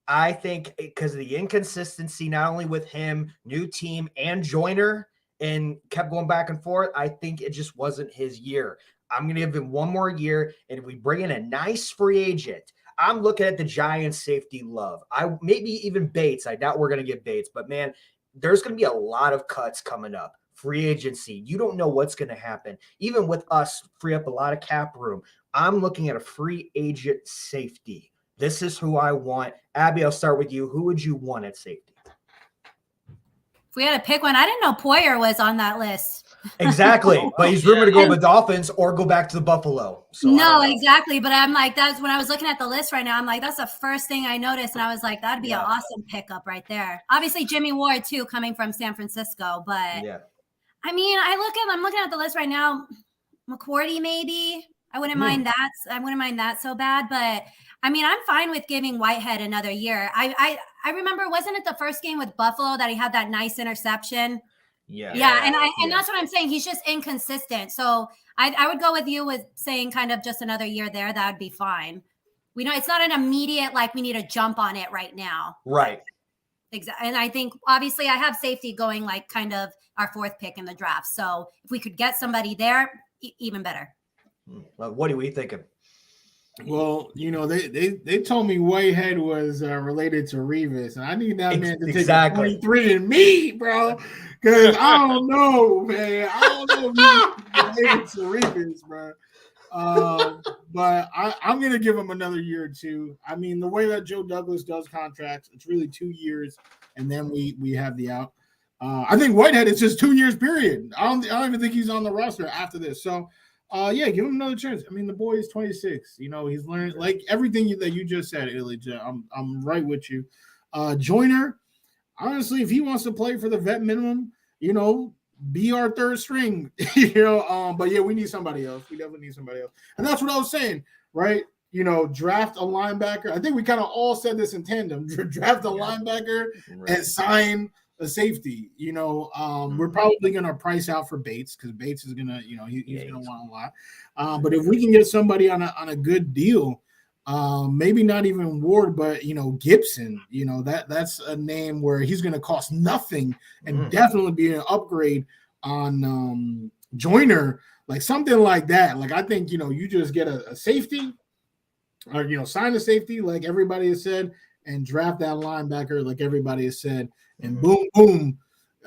I think because of the inconsistency, not only with him, new team, and Joyner, and kept going back and forth, I think it just wasn't his year. I'm going to give him one more year, and if we bring in a nice free agent, I'm looking at the Giants safety love. Maybe even Bates. I doubt we're going to get Bates, but, man, there's going to be a lot of cuts coming up. Free agency. You don't know what's going to happen. Even with us, free up a lot of cap room. I'm looking at a free agent safety. This is who I want. Abby, I'll start with you. Who would you want at safety? If we had to pick one, I didn't know Poyer was on that list. Exactly. But he's rumored to go to the Dolphins or go back to the Buffalo. So no, exactly. But I'm like, that's when I was looking at the list right now. I'm like, that's the first thing I noticed. And I was like, that'd be an awesome pickup right there. Obviously, Jimmy Ward, too, coming from San Francisco. But, I mean, I'm looking at the list right now. McCourty, maybe. I wouldn't mind that. I wouldn't mind that so bad. But, I mean, I'm fine with giving Whitehead another year. I remember, wasn't it the first game with Buffalo that he had that nice interception? Yeah. And that's what I'm saying. He's just inconsistent. So I would go with you with saying kind of just another year there. That would be fine. We know it's not an immediate, like we need to jump on it right now. Right. Exactly. And I think obviously I have safety going like kind of our fourth pick in the draft. So if we could get somebody there, even better. Well, what are we thinking? Well, they told me Whitehead was related to Revis, and I need that man to take a 23 and me, bro. Because I don't know, man. I don't know if he's related to Revis, bro. But I'm going to give him another year or two. I mean, the way that Joe Douglas does contracts, it's really 2 years, and then we have the out. I think Whitehead is just 2 years, period. I don't even think he's on the roster after this. So, give him another chance. I mean, the boy is 26. He's learned like everything that you just said, Elijah. I'm right with you. Joyner, honestly, if he wants to play for the vet minimum, be our third string. But yeah, we need somebody else. We definitely need somebody else. And that's what I was saying, right? Draft a linebacker. I think we kind of all said this in tandem. Draft a linebacker and sign a safety. We're probably going to price out for Bates because Bates is going to, he's going to want a lot. But if we can get somebody on a good deal, maybe not even Ward, but Gibson, that's a name where he's going to cost nothing and definitely be an upgrade on Joyner, like something like that. Like I think you just get a safety, or sign a safety like everybody has said, and draft that linebacker like everybody has said, and boom, boom.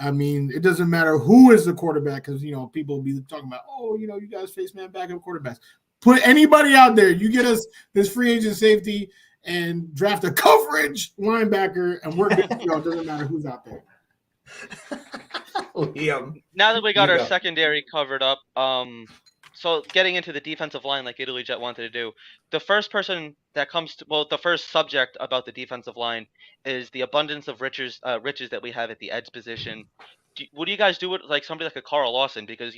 I mean, it doesn't matter who is the quarterback because people will be talking about, you guys face man backup quarterbacks. Put anybody out there. You get us this free agent safety and draft a coverage linebacker, and we're good. It doesn't matter who's out there. Now that we got our secondary covered up, so getting into the defensive line like Italy Jet wanted to do, the first person that comes to, the first subject about the defensive line is the abundance of riches that we have at the edge position. What do you guys do with like somebody like a Carl Lawson? Because,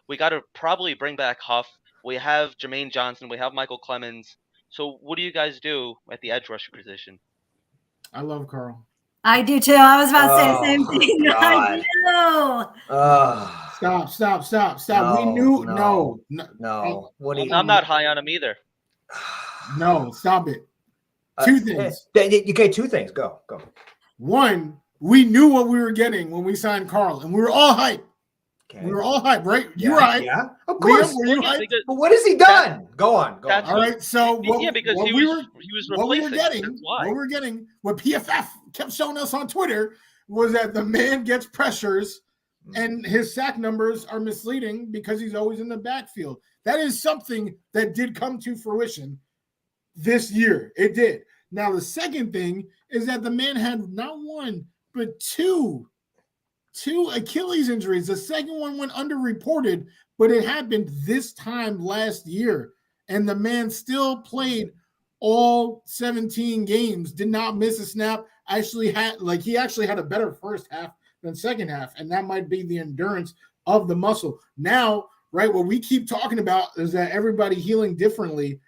we got to probably bring back Huff. We have Jermaine Johnson. We have Michael Clemens. So what do you guys do at the edge rusher position? I love Carl. I do too. I was about to say the same thing. God. I do. Stop. No, we knew no. What do you? I'm not high on him either. No, stop it. Two things. Okay, two things. Go. One, we knew what we were getting when we signed Carl, and we were all hyped. Okay. We were all hyped, right? You were hyped. Yeah, of course. Liam, were you hyped? But what has he done? Go on. All right. So because he was replacing. What we were getting, what PFF kept showing us on Twitter was that the man gets pressures and his sack numbers are misleading because he's always in the backfield. That is something that did come to fruition this year. It did. Now, the second thing is that the man had not one, but two Achilles injuries. The second one went underreported, but it happened this time last year. And the man still played all 17 games, did not miss a snap. He actually had a better first half than second half. And that might be the endurance of the muscle. Now, right, what we keep talking about is that everybody healing differently.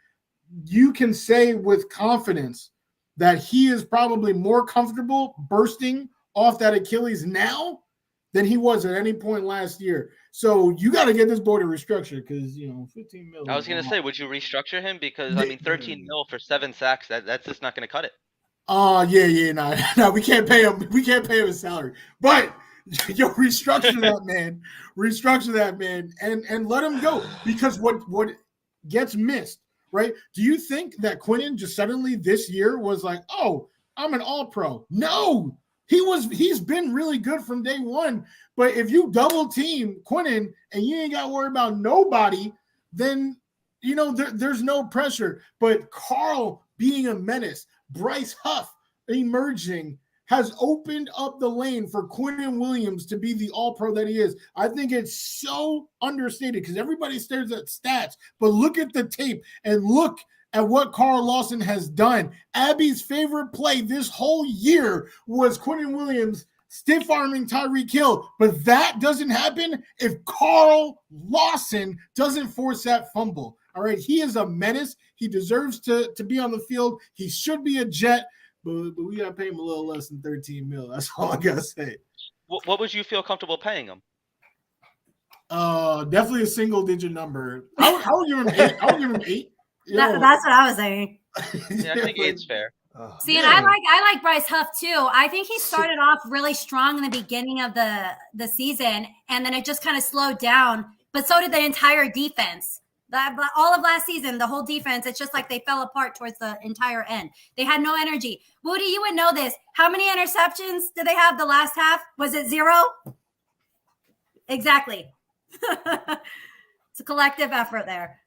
You can say with confidence that he is probably more comfortable bursting off that Achilles now than he was at any point last year. So you got to get this boy to restructure because, 15 million. I was going to say, would you restructure him? Because, 13 mil for 7 sacks, that's just not going to cut it. No, we can't pay him. We can't pay him his salary. But, restructure that man and let him go. Because what gets missed, right? Do you think that Quinnen just suddenly this year was like, oh, I'm an all-pro? No. He's been really good from day one. But if you double team Quinnen and you ain't got to worry about nobody, then there's no pressure. But Carl being a menace, Bryce Huff emerging has opened up the lane for Quinnen Williams to be the all-pro that he is. I think it's so understated because everybody stares at stats, but look at the tape and look at what Carl Lawson has done. Abby's favorite play this whole year was Quinnen Williams stiff-arming Tyreek Hill, but that doesn't happen if Carl Lawson doesn't force that fumble. All right, he is a menace. He deserves to be on the field. He should be a Jet, but we got to pay him a little less than 13 mil. That's all I got to say. What would you feel comfortable paying him? Definitely a single digit number. I would give him 8. I would give him 8. That's what I was saying. Yeah, I think 8's fair. See, and I like Bryce Huff too. I think he started off really strong in the beginning of the season, and then it just kind of slowed down. But so did the entire defense. All of last season, the whole defense, it's just like they fell apart towards the entire end. They had no energy. Woody, you would know this. How many interceptions did they have the last half? Was it 0? Exactly. It's a collective effort there.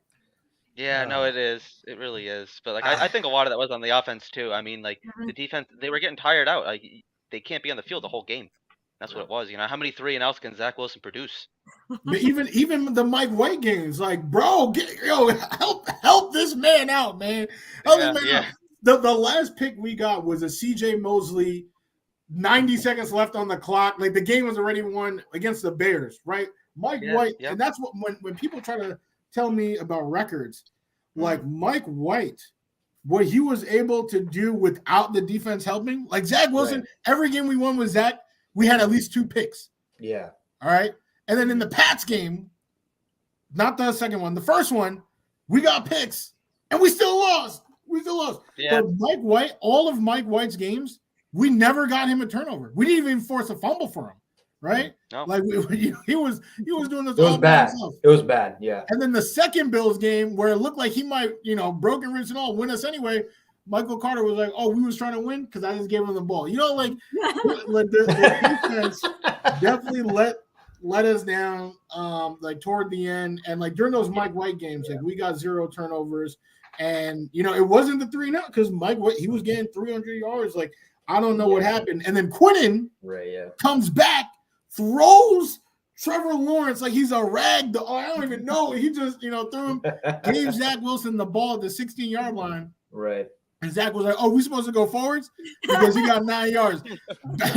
Yeah, no, it is. It really is. But like, I think a lot of that was on the offense too. I mean, like the defense, they were getting tired out. Like they can't be on the field the whole game. That's what it was. You know, how many 3-and-outs can Zach Wilson produce? Even the Mike White games, like, bro, help this man out, man. Help this man out. The last pick we got was a CJ Mosley, 90 seconds left on the clock. Like the game was already won against the Bears, right? Mike White, and that's what when people try to tell me about records, like Mike White, what he was able to do without the defense helping, like Zach Wilson, every game we won with Zach, we had at least 2 picks. Yeah. All right. And then in the Pats game, not the second one, the first one, we got picks and we still lost. Yeah. But Mike White, all of Mike White's games, we never got him a turnover. We didn't even force a fumble for him. Right? No. Like he was doing this. It was bad. It was bad. Yeah. And then the second Bills game where it looked like he might, broken ribs and all, win us anyway. Michael Carter was like, "Oh, we was trying to win because I just gave him the ball." Like the defense definitely let us down. Like toward the end, and like during those Mike White games, like we got 0 turnovers, and it wasn't the 3-and-out because Mike White, he was getting 300 yards. Like I don't know what happened, and then Quinnen comes back. Throws Trevor Lawrence like he's a rag doll. I don't even know. He just, threw him, gave Zach Wilson the ball at the 16-yard line. Right. And Zach was like, "Oh, we supposed to go forwards?" Because he got 9 yards.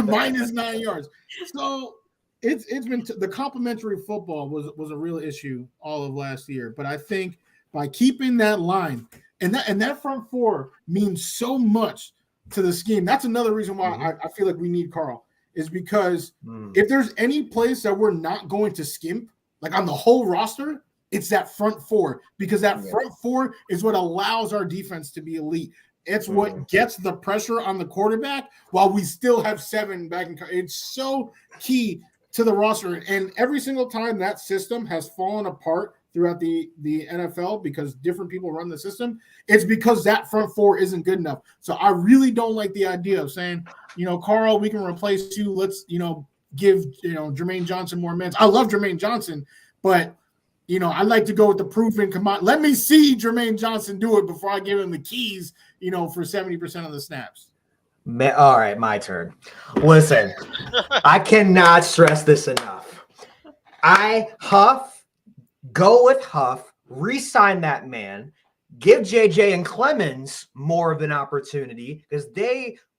Minus 9 yards. So it's been the complimentary football was a real issue all of last year. But I think by keeping that line and that front four means so much to the scheme. That's another reason why I feel like we need Carl. Is because if there's any place that we're not going to skimp, like on the whole roster, it's that front four. Because that front four is what allows our defense to be elite. It's what gets the pressure on the quarterback while we still have 7 back in. It's so key to the roster. And every single time that system has fallen apart throughout the NFL because different people run the system, it's because that front four isn't good enough. So I really don't like the idea of saying, Carl, we can replace you. Let's, give, Jermaine Johnson more minutes. I love Jermaine Johnson, but, I like to go with the proven command. Let me see Jermaine Johnson do it before I give him the keys, for 70% of the snaps. All right, my turn. Listen, I cannot stress this enough. Go with Huff, re-sign that man, give JJ and Clemens more of an opportunity because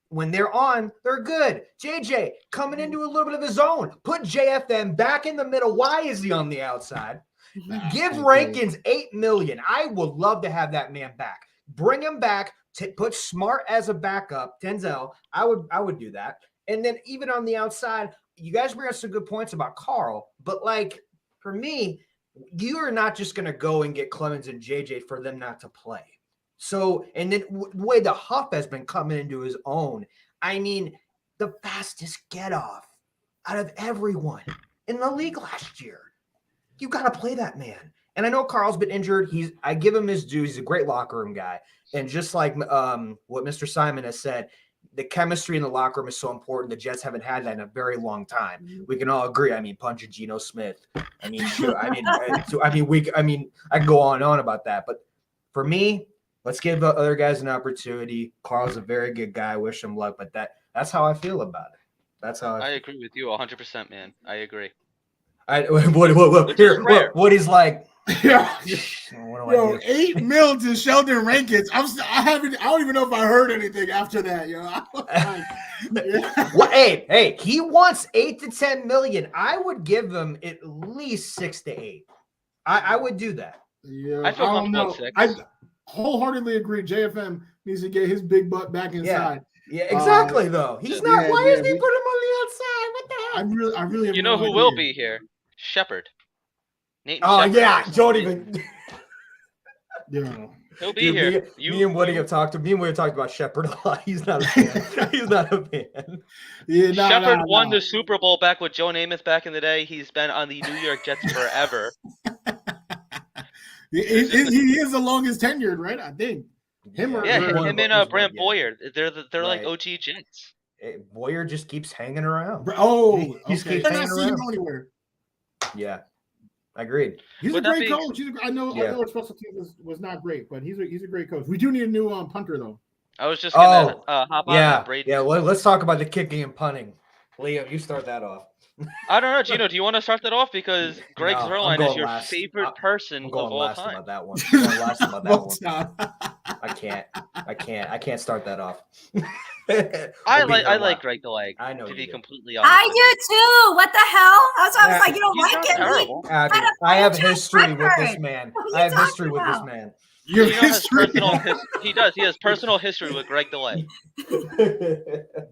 when they're on, they're good. JJ coming into a little bit of his own. Put JFM back in the middle. Why is he on the outside? Give Rankins $8 million. I would love to have that man back. Bring him back. Put Smart as a backup. Denzel. I would do that. And then even on the outside, you guys bring up some good points about Carl, but like for me, you are not just going to go and get Clemens and JJ for them not to play. So, and then the way the Huff has been coming into his own, I mean, the fastest get off out of everyone in the league last year. You got to play that man. And I know Carl's been injured. I give him his due. He's a great locker room guy. And just like what Mr. Simon has said, the chemistry in the locker room is so important. The Jets haven't had that in a very long time. We can all agree. I mean, punching Geno Smith. I mean, sure. I can go on and on about that. But for me, let's give other guys an opportunity. Carl's a very good guy. Wish him luck. But that's how I feel about it. That's how I agree with you 100%, man. I agree. What he's like. Yeah. $8 million to Sheldon Rankins. I don't even know if I heard anything after that. Well, hey, he wants $8 to $10 million. I would give him at least 6 to 8. I would do that. Yeah, I feel comfortable at 6. I wholeheartedly agree. JFM needs to get his big butt back inside. Yeah, exactly. Though he's not. Why is he put him on the outside? What the I really have You no know who idea. will be here? Shepard. Nathan Oh Shepard. yeah, don't even. Yeah. He'll be Dude, here. me and Woody have talked about Shepard a lot. He's not a fan. He's not a fan. Yeah, Shepard won the Super Bowl back with Joe Namath back in the day. He's been on the New York Jets forever. He is the longest tenured, right? I think. Him and Brant Boyer. They're like Right. OG Jets. Boyer just keeps hanging around. Oh, he just keeps they're hanging not seeing him around. anywhere. Yeah, agreed. He's Would a that great be- coach. I know his special team was not great, but he's a great coach. We do need a new punter though. I was just gonna hop on that, Brady. Yeah. Well, let's talk about the kicking and punting. Leo, you start that off. I don't know, Gino. Do you want to start that off because Greg No, I'm Zerline going is your last. favorite person I'm of going all last time? about that one. I'm going last about that one. Stop. I can't start that off. I like Greg the Leg. I know to you be do. completely honest. I do too. What the hell? That's why I was like, you don't He's like not him. terrible. Dude, a I have franchise history with this record. man. What are I you have talking history with this about? man. Your Gino has history. he does. He has personal history with Greg DeLay.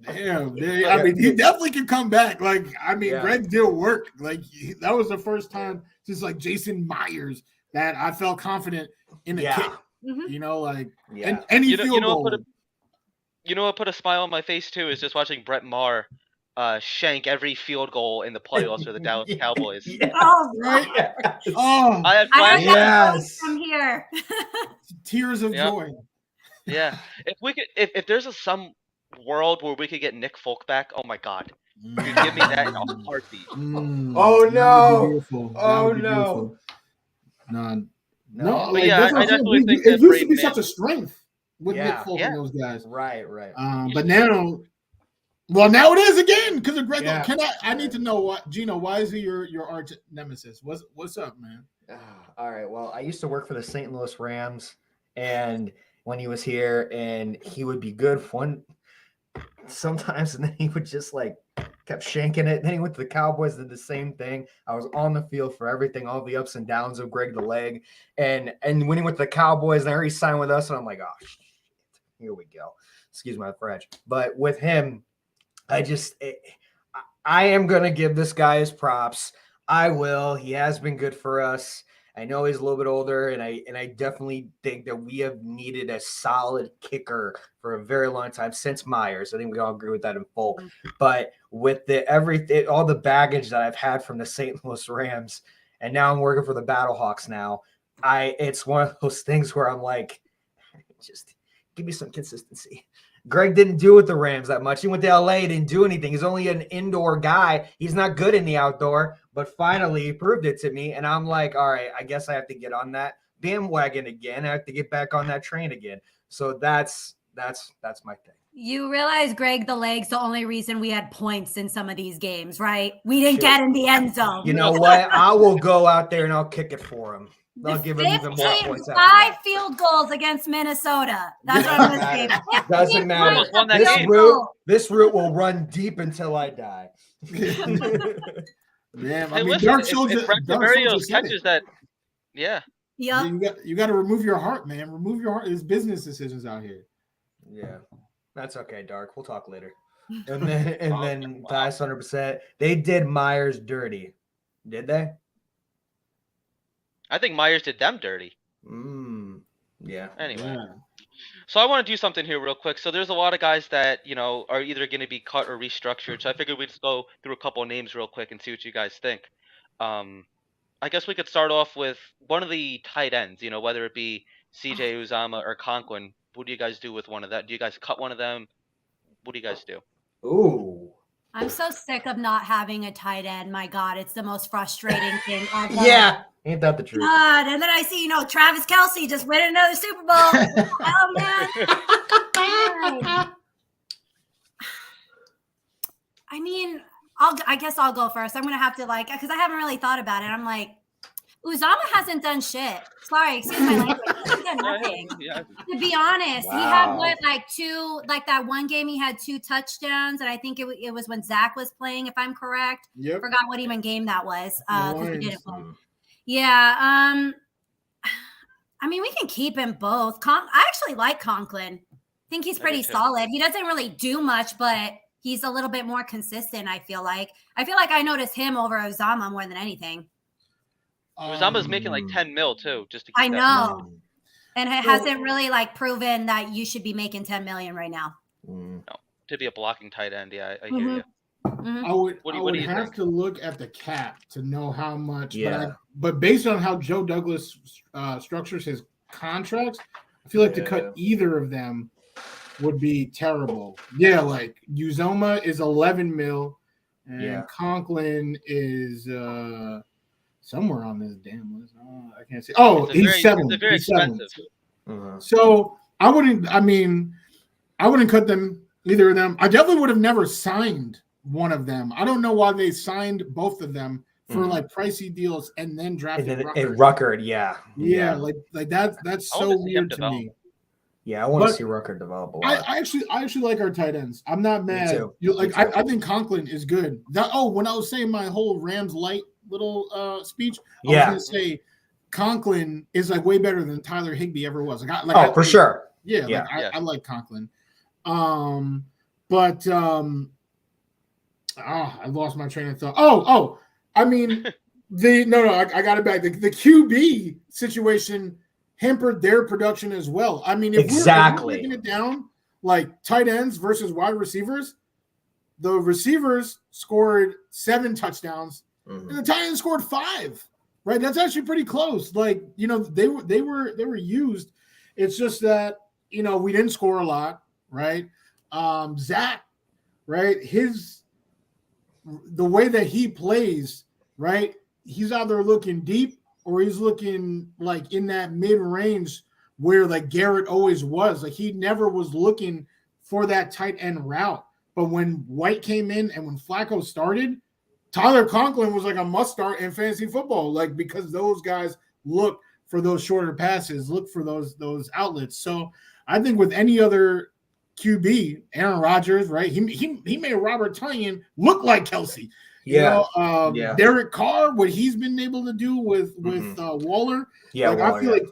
Damn, I mean, he definitely can come back. Like, I mean, Yeah. Greg did work. Like, that was the first time since like Jason Myers that I felt confident in the kick. Mhm. You know, like, Yeah. and any field goal. You know what put a smile on my face too is just watching Brett Maher shank every field goal in the playoffs for the Dallas Cowboys. Yeah. Oh, Right? Yes. Oh, I had I flashbacks. have Yes. from here. tears of Yep. joy. Yeah. If there's some world where we could get Nick Folk back, oh my god. Dude, give me that in a heartbeat. Oh, that no. would be beautiful. That Oh, would be no. beautiful. No, No. But yeah, that's what I I'm saying. definitely think it that used to be Braden such a strength with Nick Yeah. Folk and those guys. Right. But now, well, now it is again because of Greg. Yeah. I need to know what Gino. Why is he your arch nemesis? What's up, man? All right. Well, I used to work for the St. Louis Rams, and when he was here, and he would be good sometimes, and then he would just like kept shanking it. Then he went to the Cowboys, did the same thing. I was on the field for everything, all the ups and downs of Greg the Leg, and when he went to the Cowboys, and he signed with us, and I'm like, oh shit, here we go. Excuse my French, but with him, I am gonna give this guy his props. I will. He has been good for us. I know he's a little bit older, and I definitely think that we have needed a solid kicker for a very long time since Myers. I think we all agree with that in full. But with all the baggage that I've had from the St. Louis Rams, and now I'm working for the Battlehawks now, it's one of those things where I'm like, just give me some consistency. Greg didn't do with the Rams that much. He went to LA, didn't do anything. He's only an indoor guy. He's not good in the outdoor, but finally he proved it to me. And I'm like, all right, I guess I have to get on that bandwagon again. I have to get back on that train again. So that's my thing. You realize, Greg the Leg's the only reason we had points in some of these games, right? We didn't get in the end zone. You know what? I will go out there and I'll kick it for him. I'll give him even more points. 5 field goals against Minnesota. That's what I'm going to say. Doesn't matter. Almost won that game. This route will run deep until I die. Man, Hey, listen, if Brett Berrios catches that, yeah. Yep. You got to remove your heart, man. Remove your heart. There's business decisions out here. Yeah, that's okay, Dark. We'll talk later. And then guys, 100%. They did Myers dirty, did they? I think Myers did them dirty. Yeah. Anyway. Yeah. So I want to do something here real quick. So there's a lot of guys that, are either going to be cut or restructured. So I figured we'd just go through a couple of names real quick and see what you guys think. I guess we could start off with one of the tight ends, whether it be CJ Uzama or Conklin. What do you guys do with one of that? Do you guys cut one of them? What do you guys do? Ooh. I'm so sick of not having a tight end. My God, it's the most frustrating thing ever. Yeah. Ain't that the truth? God, and then I see, Travis Kelce just win another Super Bowl. Oh, man. I mean, I guess I'll go first. I'm going to have to because I haven't really thought about it. I'm like, Uzama hasn't done shit. Sorry, excuse my language. He hasn't done nothing. Yeah. To be honest, Wow. he had two, that one game he had 2 touchdowns, and I think it was when Zach was playing, if I'm correct. Yep. Forgot what even game that was because we didn't play. Mm. Yeah. I mean, we can keep him both. I actually like Conklin. I think he's pretty solid. He doesn't really do much, but he's a little bit more consistent. I feel like I noticed him over Uzama more than anything. Uzama's making like 10 mil too, just to keep I that know. And it hasn't really like proven that you should be making 10 million right now. No, to be a blocking tight end. Yeah, I hear you. I would have to look at the cap to know how much. Yeah. But based on how Joe Douglas structures his contracts, I feel like to cut either of them would be terrible. Yeah, like Uzoma is 11 mil, and Conklin is somewhere on this damn list. I can't see. Oh, he's 7. It's very expensive. So I wouldn't cut them, either of them. I definitely would have never signed one of them. I don't know why they signed both of them for like pricey deals and then drafted Ruckert. Yeah, like that's so weird to me. Yeah, I want to see Ruckert develop a lot. I actually like our tight ends. I'm not mad. I think Conklin is good. When I was saying my whole Rams light little speech, I was gonna say Conklin is like way better than Tyler Higbee ever was. For sure. Yeah, I like Conklin. I lost my train of thought. I mean, I got it back. The QB situation hampered their production as well. I mean, if we're breaking it down, like tight ends versus wide receivers, the receivers scored 7 touchdowns, and the tight ends scored 5. Right? That's actually pretty close. Like, they were used. It's just that we didn't score a lot, right? Zach, right? The way that he plays, right? He's either looking deep or he's looking like in that mid-range where like Garrett always was. Like he never was looking for that tight end route. But when White came in and when Flacco started, Tyler Conklin was like a must start in fantasy football, like because those guys look for those shorter passes, look for those outlets. So I think with any other QB, Aaron Rodgers, right? He made Robert Tonyan look like Kelsey. Derek Carr, what he's been able to do with Waller. Yeah, I feel like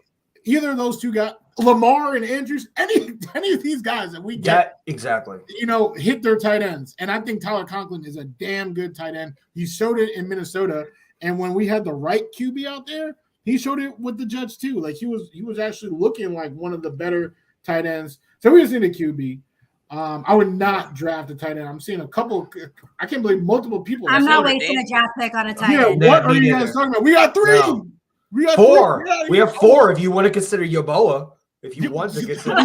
either of those two guys, Lamar and Andrews, any of these guys that we get, hit their tight ends. And I think Tyler Conklin is a damn good tight end. He showed it in Minnesota, and when we had the right QB out there, he showed it with the Jets too. Like he was actually looking like one of the better tight ends. So we just need a QB. I would not draft a tight end. I'm seeing a couple. I can't believe multiple people. I'm not wasting a draft pick on a tight end. What are you guys talking about? We got 3. No. We got 4. We have 4 if you want to consider Yoboa. If you want to consider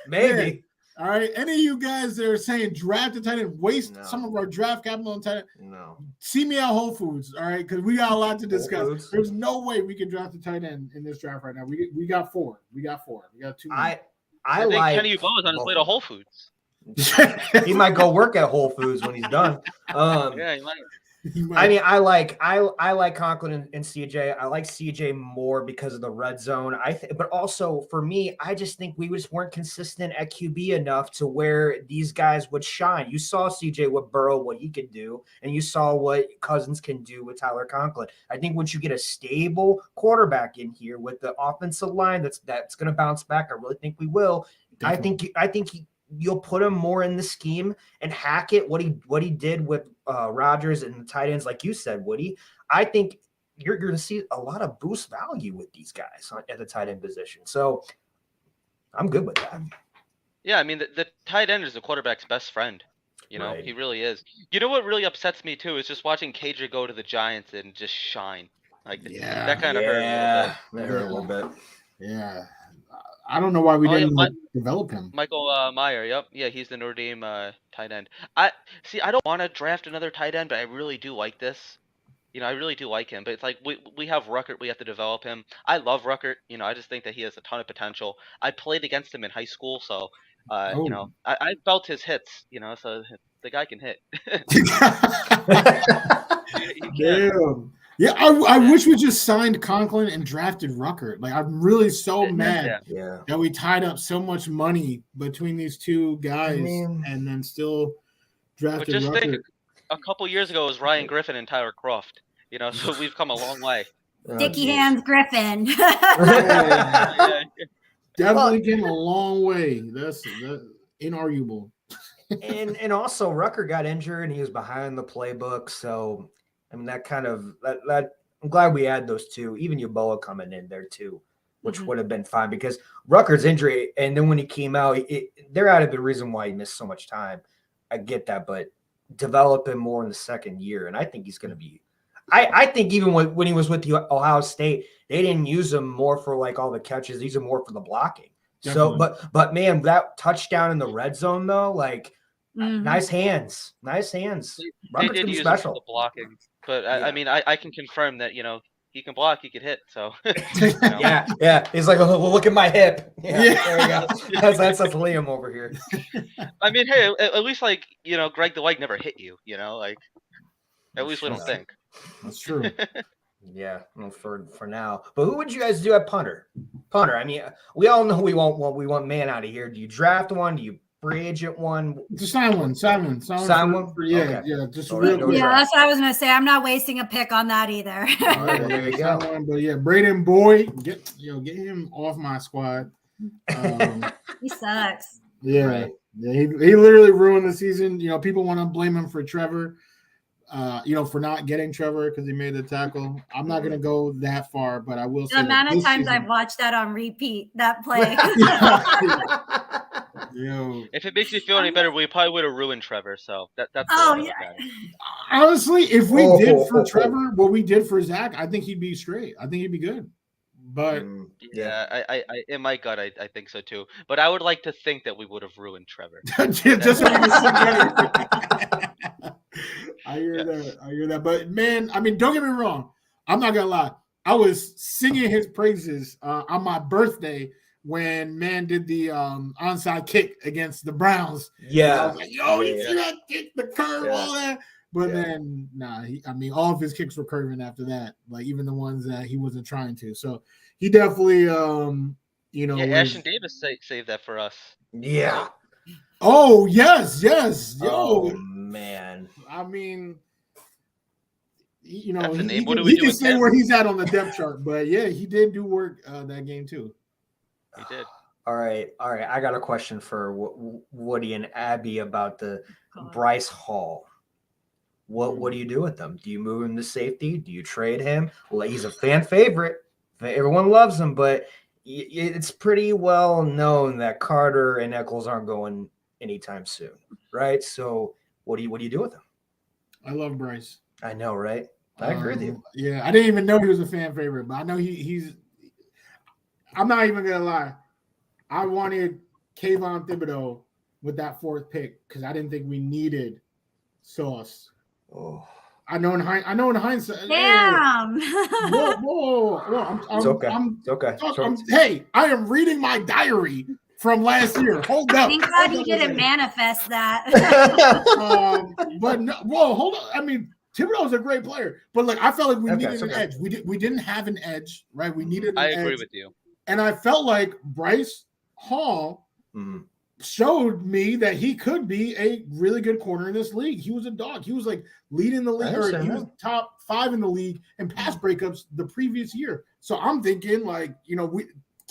maybe. Yeah. All right. Any of you guys that are saying draft a tight end, waste some of our draft capital on tight end. No. See me at Whole Foods, all right? Because we got a lot to discuss. There's no way we can draft a tight end in this draft right now. We got 4. We got 2 more. I think Kenny Uboa is on his way to Whole Foods. He might go work at Whole Foods when he's done. Yeah, he might. I mean, I like Conklin and CJ. I like CJ more because of the red zone. But also for me, I just think we just weren't consistent at QB enough to where these guys would shine. You saw CJ with Burrow, what he could do, and you saw what Cousins can do with Tyler Conklin. I think once you get a stable quarterback in here with the offensive line that's going to bounce back, I really think we will. Definitely. I think you'll put him more in the scheme and Hackett, what he did with Rodgers and the tight ends, like you said, Woody. I think you're going to see a lot of boost value with these guys at the tight end position. So I'm good with that. Yeah, I mean, the tight end is the quarterback's best friend. Right. He really is. You know what really upsets me too is just watching KJ go to the Giants and just shine. Like that kind of hurt a little bit. That hurt a little bit. Yeah. I don't know why we didn't develop him. Michael Meyer, yep. Yeah, he's the Notre Dame tight end. I don't want to draft another tight end, but I really do like this. I really do like him. But it's like we have Ruckert, we have to develop him. I love Ruckert. I just think that he has a ton of potential. I played against him in high school, so I felt his hits, so the guy can hit. Damn. Yeah, I wish we just signed Conklin and drafted Ruckert. Like, I'm really so mad that we tied up so much money between these two guys and then still drafted Ruckert. But just think, a couple years ago it was Ryan Griffin and Tyler Croft. So we've come a long way. Dicky Hands Griffin. Definitely came a long way. That's inarguable. and also Rucker got injured and he was behind the playbook. So I mean that kind of that I'm glad we had those two, even Yeboah coming in there too, which would have been fine because Rucker's injury, and then when he came out, there had to be a reason why he missed so much time. I get that, but develop him more in the second year, and I think he's going to be. I think even when he was with the Ohio State, they didn't use him more for like all the catches; they used him more for the blocking. Definitely. So, but man, that touchdown in the red zone though, like nice hands. They did use him for the blocking, but I mean, I can confirm that he can block, he can hit. So yeah. He's like, oh, look at my hip. Yeah. There we go. That's Liam over here. I mean, hey, at least like Greg the White never hit you. Like at least we don't think. That's true. Yeah, well, for now. But who would you guys do at punter? I mean, we all know we want man out of here. Do you draft one? Do you free agent one? Just sign one. Sign one? Yeah. Just real. Yeah, that's what I was gonna say. I'm not wasting a pick on that either. All right, there you go. But yeah, Braden Boyd, get him off my squad. He sucks. Yeah, right. Yeah. He literally ruined the season. People want to blame him for Trevor. For not getting Trevor because he made the tackle. I'm not going to go that far, but I will say the amount of times I've watched that on repeat, that play. If it makes you feel any better, we probably would have ruined Trevor. So that's honestly, if we did for Trevor what we did for Zach, I think he'd be straight. I think he'd be good. But I in my gut, I think so too. But I would like to think that we would have ruined Trevor. Just so we can sit together. I hear that. But man, I mean, don't get me wrong. I'm not gonna lie. I was singing his praises on my birthday when man did the onside kick against the Browns. Yeah. I was like, you see that kick, the curve, all that. But then, all of his kicks were curving after that. Like even the ones that he wasn't trying to. So he definitely, Ashton Davis saved that for us. Yeah. Oh yes. Oh man. I mean, he can say where he's at on the depth chart, but yeah, he did do work that game too. He did. All right. I got a question for Woody and Abby about the Bryce Hall. What do you do with him? Do you move him to safety? Do you trade him? Well, he's a fan favorite. Everyone loves him, but it's pretty well known that Carter and Eccles aren't going anytime soon, right? So what do you do with him? I love Bryce. I know, right? I agree with you. Yeah, I didn't even know he was a fan favorite, but I know he's. I'm not even gonna lie. I wanted Kayvon Thibodeau with that fourth pick because I didn't think we needed Sauce. Oh, I know in hindsight. Damn. Whoa. It's okay. Hey, I am reading my diary from last year. Hold up. Thank God you didn't manifest that. But no, hold on. I mean, Thibodeau is a great player, but like I felt like we needed an edge. We didn't have an edge, right? We needed. I agree with you. And I felt like Bryce Hall showed me that he could be a really good corner in this league. He was a dog. He was like leading the league, or he was top 5 in the league in pass breakups the previous year. So I'm thinking like,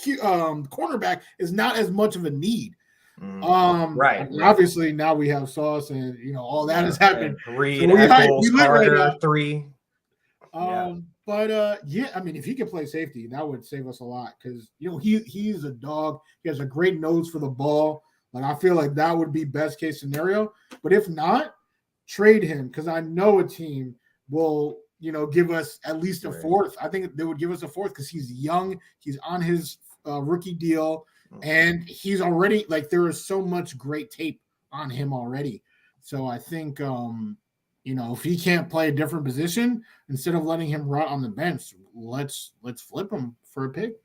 cornerback is not as much of a need. Right. Obviously now we have Sauce and all that has happened. Reed, Eccles, Carter, 3. But I mean, if he can play safety, that would save us a lot because he's a dog. He has a great nose for the ball. Like I feel like that would be best case scenario. But if not, trade him because I know a team will give us at least a fourth. I think they would give us a fourth because he's young. He's on his rookie deal, and he's already like there is so much great tape on him already. So I think if he can't play a different position, instead of letting him rot on the bench, let's flip him for a pick.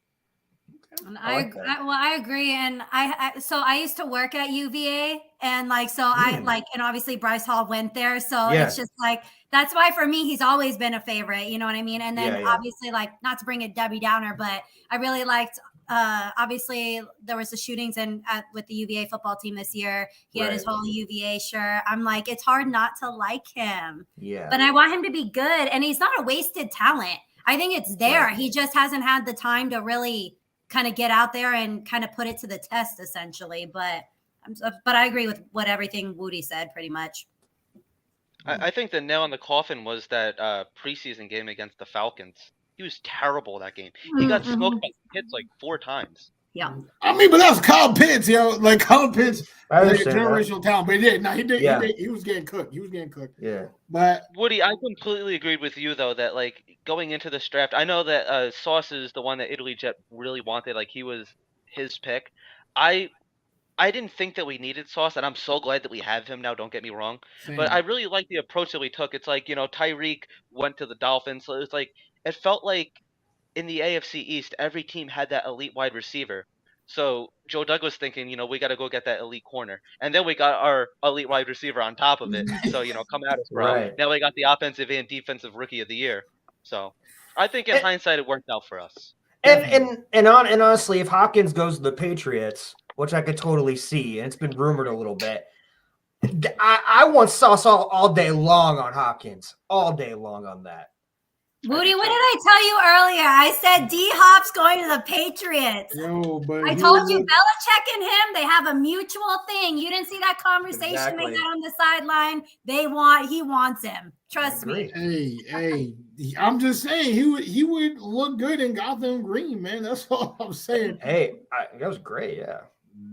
And I agree. And I used to work at UVA and and obviously Bryce Hall went there. So it's just like, that's why for me, he's always been a favorite, you know what I mean? And then obviously like, not to bring a Debbie Downer, but I really liked, obviously there was the shootings with the UVA football team this year. He had his whole UVA shirt. I'm like, it's hard not to like him. Yeah. But I want him to be good. And he's not a wasted talent. I think it's there. Right. He just hasn't had the time to really kind of get out there and kind of put it to the test essentially. But But I agree with everything Woody said, pretty much. I think the nail in the coffin was that preseason game against the Falcons. He was terrible that game. He got smoked by Pitts like 4 times. Yeah. I mean, but that was Kyle Pitts, yo. Like Kyle Pitts, I like a understand that. generational talent. But he did. No, he did. Yeah. He was getting cooked. He was getting cooked. Yeah. But Woody, I completely agreed with you though that like going into this draft, I know that Sauce is the one that Italy Jet really wanted. Like he was his pick. I didn't think that we needed Sauce, and I'm so glad that we have him now. Don't get me wrong, but I really like the approach that we took. It's like Tyreek went to the Dolphins, so it's like it felt like in the AFC East, every team had that elite wide receiver. So Joe Douglas thinking, we got to go get that elite corner, and then we got our elite wide receiver on top of it. So come at us, bro. Right. Now we got the offensive and defensive rookie of the year. So I think in hindsight, it worked out for us. And honestly, if Hopkins goes to the Patriots, which I could totally see, and it's been rumored a little bit, I want Sauce all day long on Hopkins, all day long on that. Woody, what did I tell you earlier? I said D-Hop's going to the Patriots. Yo, but I told you Belichick and him, they have a mutual thing. You didn't see that conversation they had on the sideline. He wants him. Trust me. Hey, I'm just saying he would look good in Gotham Green, man. That's all I'm saying. Hey, that was great. Yeah,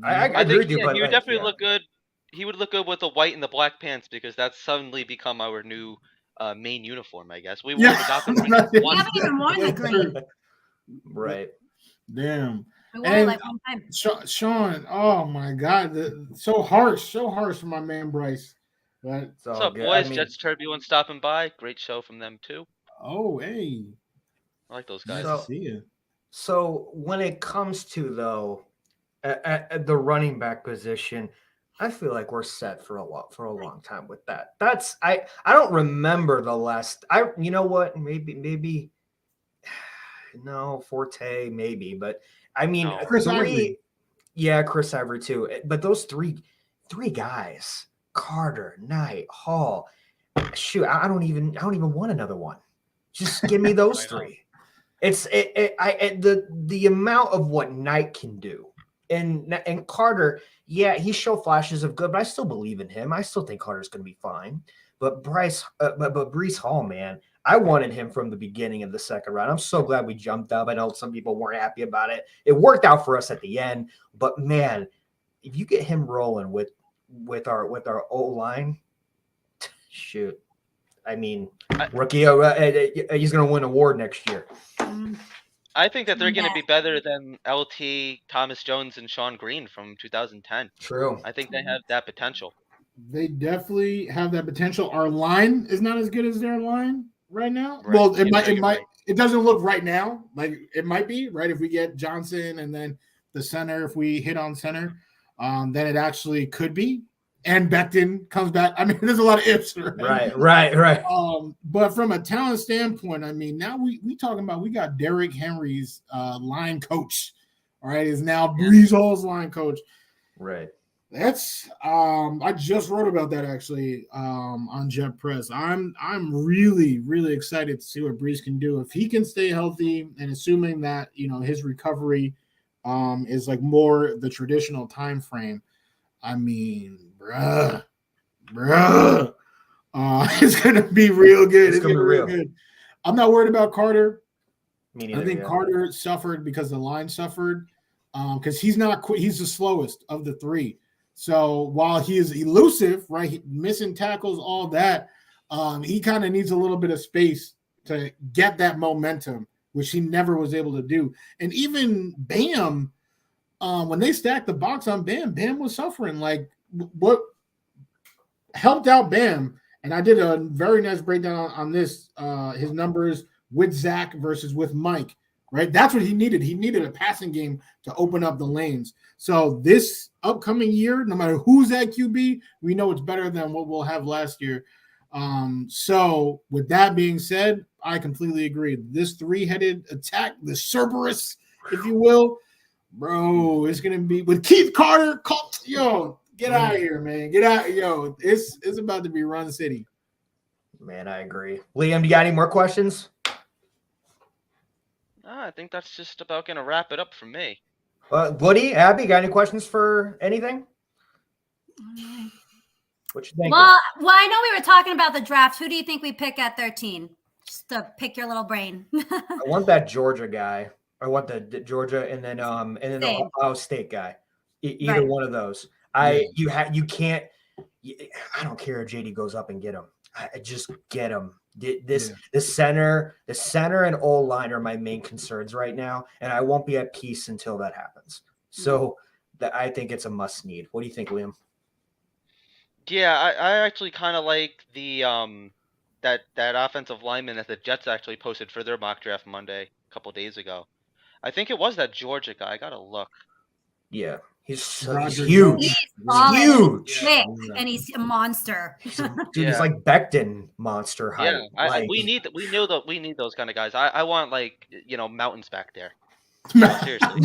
I I agree think with you. But he would definitely look good. He would look good with the white and the black pants because that's suddenly become our new main uniform, I guess. We wore the Gotham Green. We haven't even worn the green. Right. Damn. We wore it like one time. Sean, oh my God, so harsh for my man Bryce. But what's up, boys? Jets Turbulence stopping by. Great show from them too. Oh, hey, I like those guys. Nice to see you. So when it comes to though, at the running back position, I feel like we're set for a long time with that. That's I don't remember the last. You know what? Maybe no Forte maybe, but I mean Chris Ivory. Yeah, Chris Ivory too. But those three guys, Carter, Knight, Hall. Shoot, I don't even want another one. Just give me those 3. It's the amount of what Knight can do, and Carter. Yeah, he showed flashes of good, but I still believe in him. I still think Carter's going to be fine. But Breece Hall, man, I wanted him from the beginning of the second round. I'm so glad we jumped up. I know some people weren't happy about it. It worked out for us at the end, but man, if you get him rolling with our O-line, shoot. I mean, rookie, he's going to win an award next year. I think that they're going to be better than LT, Thomas Jones, and Sean Green from 2010. True. I think they have that potential. They definitely have that potential. Our line is not as good as their line right now. Right. Well, it might. It doesn't look right now like it might be right if we get Johnson and then the center. If we hit on center, then it actually could be. And Becton comes back. I mean, there's a lot of ifs. Right. But from a talent standpoint, I mean, now we talking about we got Derrick Henry's line coach. All right, is now Breece Hall's line coach. Right. That's I just wrote about that actually on Jet Press. I'm really, really excited to see what Breece can do if he can stay healthy and assuming that his recovery is like more the traditional time frame. I mean, bruh. It's gonna be real good. It's gonna be real good. I'm not worried about Carter. Me neither, I think Carter suffered because the line suffered. Because he's the slowest of the 3. So while he is elusive, right, missing tackles, all that, he kind of needs a little bit of space to get that momentum, which he never was able to do. And even Bam, when they stacked the box on Bam was suffering. Like what helped out Bam, and I did a very nice breakdown on this, his numbers with Zach versus with Mike. Right, that's what he needed. He needed a passing game to open up the lanes. So this upcoming year, no matter who's at QB, we know it's better than what we'll have last year. So with that being said, I completely agree. This 3-headed attack, the Cerberus, if you will, bro, it's gonna be with Keith Carter. Yo, get out of here, man. Get out, yo. It's about to be Run City. Man, I agree. Liam, do you got any more questions? I think that's just about going to wrap it up for me. Woody, Abby, got any questions for anything? What you think? Well, I know we were talking about the draft. Who do you think we pick at 13? Just to pick your little brain. I want that Georgia guy. I want the Georgia and then the Same. Ohio State guy. Either Right. one of those. You can't. I don't care if JD goes up and get him. I just get him. The center and O-line are my main concerns right now, and I won't be at peace until that happens. So I think it's a must need. What do you think, Liam? Yeah, I actually kind of like the that offensive lineman that the Jets actually posted for their mock draft Monday a couple days ago. I think it was that Georgia guy. I gotta look. Yeah, he's Roger huge. He's He's solid, huge. quick, and he's a monster. Dude, he's like Becton monster height. Yeah, we need those kind of guys. I want mountains back there. Seriously.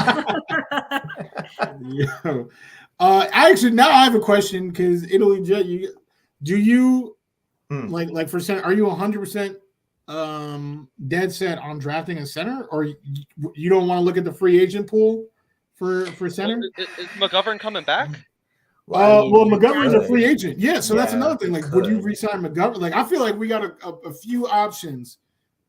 Actually, now I have a question because Italy Jet. Do you like for center? Are you 100% dead set on drafting a center, or you don't want to look at the free agent pool for center? Is McGovern coming back? Well, McGovern's a free agent. Yeah, so that's another thing. Like, would you re-sign McGovern? Like, I feel like we got a few options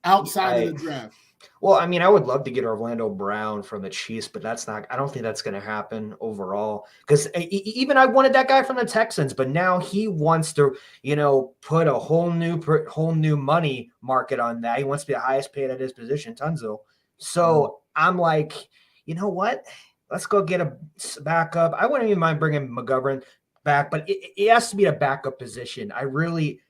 outside of the draft. Well, I mean, I would love to get Orlando Brown from the Chiefs, but I don't think that's going to happen overall. Because even I wanted that guy from the Texans, but now he wants to, put a whole new money market on that. He wants to be the highest paid at his position, Tunzel. So I'm like, you know what? Let's go get a backup. I wouldn't even mind bringing McGovern back, but it has to be a backup position. I really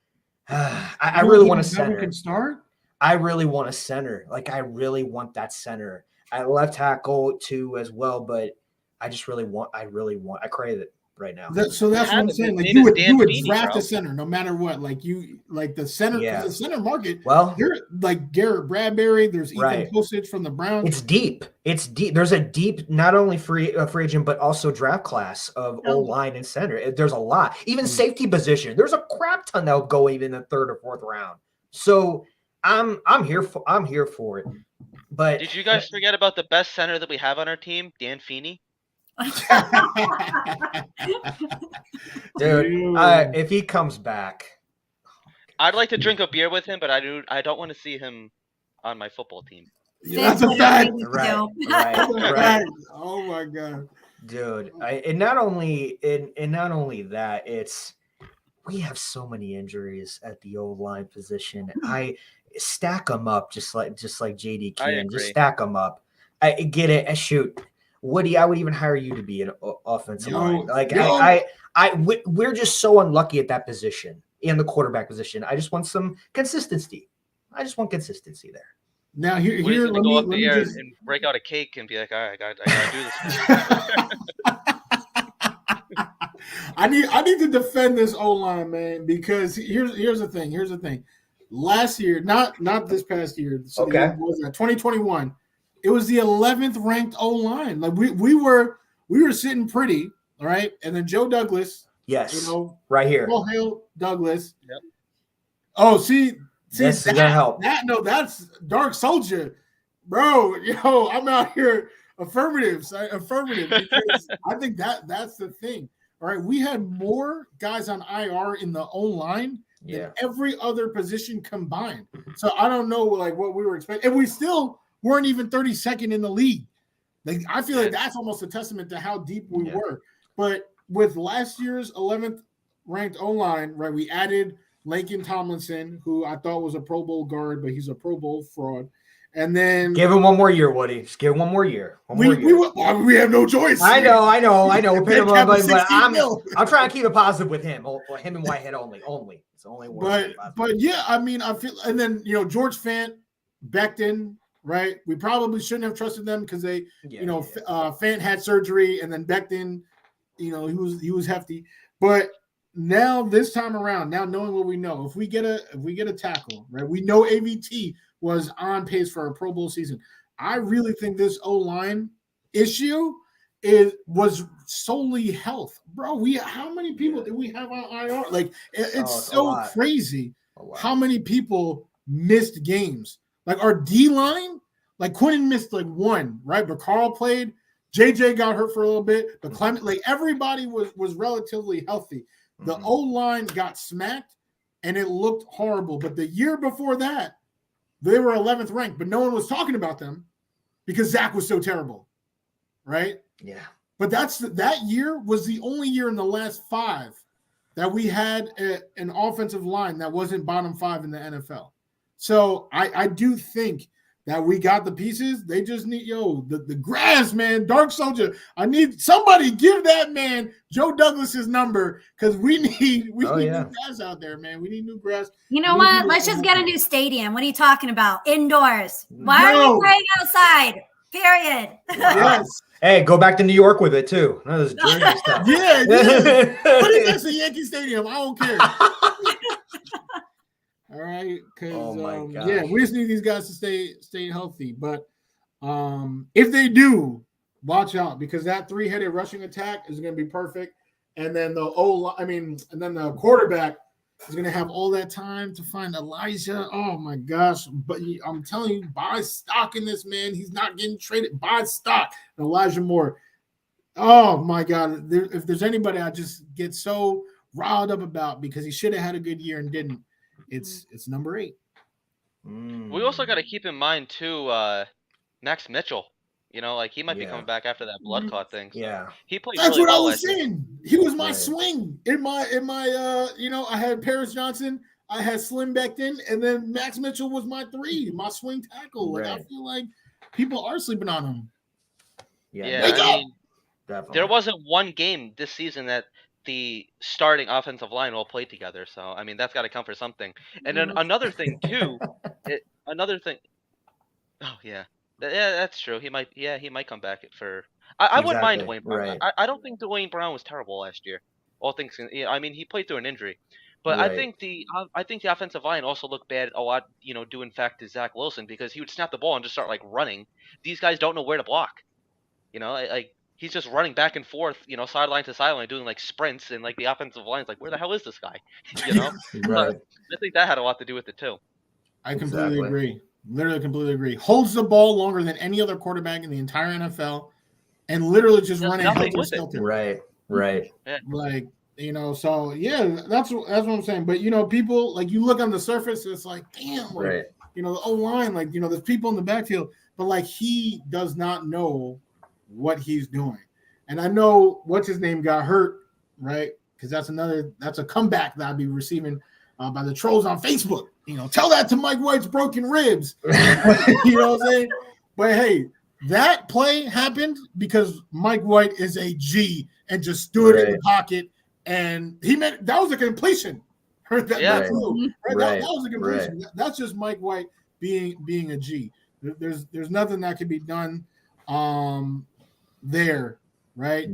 want a center. Can start. I really want a center. Like, I really want that center. I left tackle too as well, but I crave it right now. So that's what I'm saying. Like, you would draft a center no matter what. Like the center, the center market. Well, you're like Garrett Bradbury. There's Ethan Postage from the Browns. It's deep. There's a deep, not only free agent, but also draft class of O-line and center. There's a lot. Even safety position. There's a crap ton that'll go even in the third or fourth round. So I'm here for it. But did you guys forget about the best center that we have on our team, Dan Feeney? Dude, if he comes back, I'd like to drink a beer with him, but I don't want to see him on my football team. Yeah, that's a fact. Right. Oh my god, dude! And not only that, we have so many injuries at the O-line position. I stack them up just like JD can. Just stack them up. I get it. Shoot, Woody, I would even hire you to be an offensive line. Like we're just so unlucky at that position, in the quarterback position. I just want some consistency. I just want consistency there. Now here let go up the air and break out a cake and be like, all right, I gotta do this. I need to defend this O-line, man, because here's the thing. Last year, not this past year. So okay. Was that 2021? It was the 11th ranked O-line. Like we were sitting pretty, all right. And then Joe Douglas, yes, right here. Paul Hale Douglas. Yep. Oh, see, this is gonna help. That's Dark Soldier, bro. I'm out here affirmative because I think that's the thing. All right, we had more guys on IR in the O-line than every other position combined. So I don't know what we were expecting, and we still weren't even 32nd in the league. Like, I feel like that's almost a testament to how deep we were. But with last year's 11th ranked O-line, right, we added Laken Tomlinson, who I thought was a Pro Bowl guard, but he's a Pro Bowl fraud. And then give him one more year, Woody. Just give him one more year. We have no choice. I know. We're paying him but I'm trying to keep it positive with him. Him and Whitehead only. It's the only one. But yeah, I mean, I feel, and then George Fant, Becton, right? We probably shouldn't have trusted them because they, Fant had surgery, and then Becton, he was hefty. But now this time around, now knowing what we know, if we get a tackle, right? We know AVT was on pace for a Pro Bowl season. I really think this O-line issue was solely health, bro. How many people did we have on IR? Like, it's so crazy how many people missed games. Like, our D line, like Quinnen missed like one, right? But Carl played. JJ got hurt for a little bit, but Clement, like everybody was relatively healthy. The O-line got smacked, and it looked horrible. But the year before that, they were 11th ranked, but no one was talking about them because Zach was so terrible, right? Yeah. But that year was the only year in the last 5 that we had an offensive line that wasn't bottom 5 in the NFL. So I do think that we got the pieces. They just need the grass, man. Dark Soldier. I need somebody give that man Joe Douglas's number because we need new grass out there, man. We need new grass. You know what? Let's just get a new stadium. What are you talking about? Indoors. Why are we playing outside? Period. Yes. Hey, go back to New York with it too. None of this Jersey stuff. Yeah. Put it next to Yankee Stadium. I don't care. All right, because we just need these guys to stay healthy. But if they do, watch out because that 3-headed rushing attack is going to be perfect. And then the quarterback is going to have all that time to find Elijah. Oh my gosh! But I'm telling you, buy stock in this man. He's not getting traded. Buy stock in Elijah Moore. Oh my God! If there's anybody I just get so riled up about because he should have had a good year and didn't. It's number 8. We also got to keep in mind too, Max Mitchell. You know, like he might be coming back after that blood clot thing. So he played. That's really what well I was saying. He was my swing in my I had Paris Johnson, I had Slim Becton, and then Max Mitchell was my 3, my swing tackle. Like I feel like people are sleeping on him. Yeah, I mean, there wasn't one game this season that the starting offensive line all played together. So, I mean, that's got to count for something. And then another thing, too. Oh, yeah. Yeah, that's true. He might come back for. I wouldn't mind Dwayne Brown. Right. I don't think Dwayne Brown was terrible last year. All things, I mean, he played through an injury, but I think the offensive line also looked bad a lot. Due in fact to Zach Wilson because he would snap the ball and just start like running. These guys don't know where to block. Like he's just running back and forth, sideline to sideline, doing like sprints, and like the offensive line's like, where the hell is this guy? Right. I think that had a lot to do with it too. I completely agree. Literally completely agree. Holds the ball longer than any other quarterback in the entire NFL and literally just running helter-skelter. Right. Yeah. Like, so yeah, that's what I'm saying. But people like you look on the surface, it's like, damn, like, the O-line, like, there's people in the backfield, but like he does not know what he's doing. And I know what's his name got hurt, right? Because that's a comeback that I'll be receiving by the trolls on Facebook. Tell that to Mike White's broken ribs. You know what I'm saying? But hey, that play happened because Mike White is a G and just stood in the pocket, and that was a completion. That was a completion. Right. That's just Mike White being a G. There's nothing that can be done there. Right.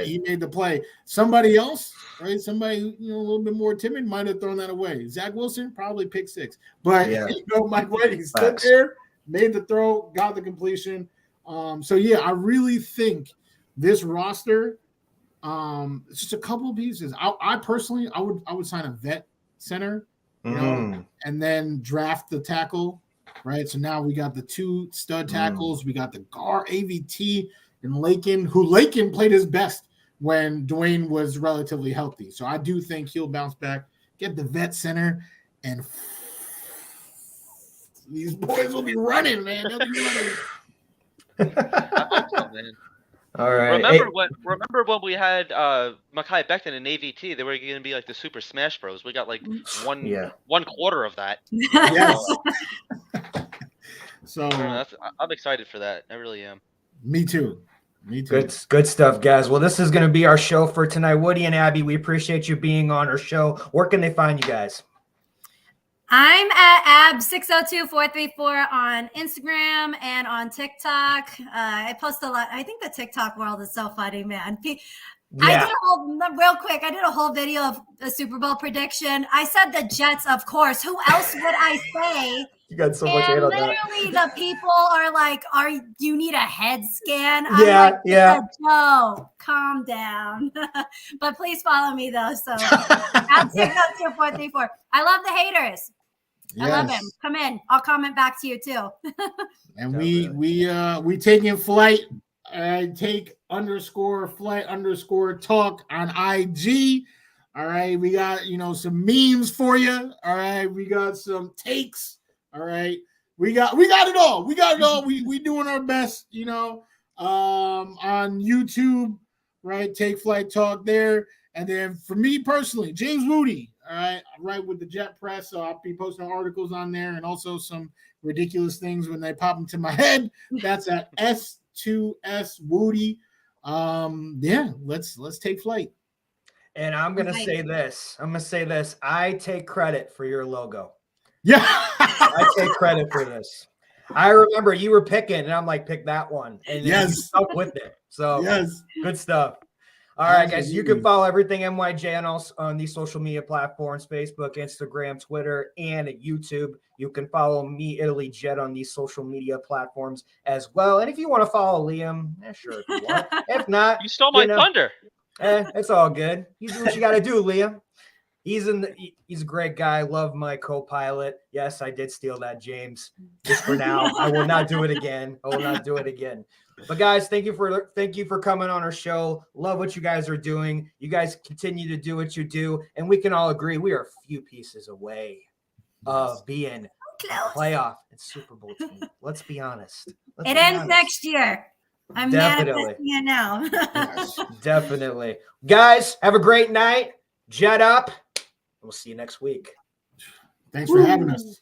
He made the play. Somebody else, right? Somebody a little bit more timid might have thrown that away. Zach Wilson probably picked 6. But Mike White, he stood there, made the throw, got the completion. So yeah, I really think this roster, it's just a couple of pieces. I personally I would sign a vet center, and then draft the tackle. Right. So now we got the 2 stud tackles, we got the guard AVT. And Lakin played his best when Dwayne was relatively healthy. So I do think he'll bounce back, get the vet center, and these boys will be running, man. They'll be running. I hope so, man. All right. Remember when we had Mekhi Becton and AVT? They were going to be like the Super Smash Bros. We got like one quarter of that. Yes. So I'm excited for that. I really am. Me too. Good stuff, guys. Well, this is going to be our show for tonight. Woody and Abby, we appreciate you being on our show. Where can they find you guys? I'm at ab602434 on Instagram and on TikTok. I post a lot. I think the TikTok world is so funny, man. I did a whole video of a Super Bowl prediction. I said the Jets, of course. Who else would I say? You got so much hate on that. Literally, the people are like, you need a head scan? Yeah. Joe, calm down. But please follow me, though. So, at 602-434. I love the haters. Yes. I love him. Come in. I'll comment back to you, too. And we taking flight All right, take_flight_talk on IG. All right, we got some memes for you. All right, we got some takes. All right, we got it all. We got it all. We doing our best. On YouTube, right? Take Flight Talk there, and then for me personally, James Woody. All right, I write with the Jet Press, so I'll be posting articles on there, and also some ridiculous things when they pop into my head. That's at S2S Woody. Yeah, let's take flight. And I'm gonna say this. I take credit for your logo. Yeah, I take credit for this. I remember you were picking, and I'm like, pick that one, and then you stuck with it. So good stuff. All right, guys, you can follow everything NYJ on these social media platforms: Facebook, Instagram, Twitter, and YouTube. You can follow me, Italy Jet, on these social media platforms as well. And if you want to follow Liam, sure, if you want. If not, you stole my thunder. It's all good. You do what you got to do, Liam. He's a great guy. Love my co-pilot. Yes, I did steal that, James. Just for now. I will not do it again. But guys, thank you for coming on our show. Love what you guys are doing. You guys continue to do what you do, and we can all agree we are a few pieces away of being a playoff and Super Bowl team. Let's be honest. It ends next year. I'm manifesting it now. Definitely. Guys, have a great night. Jet up. We'll see you next week. Thanks for having us.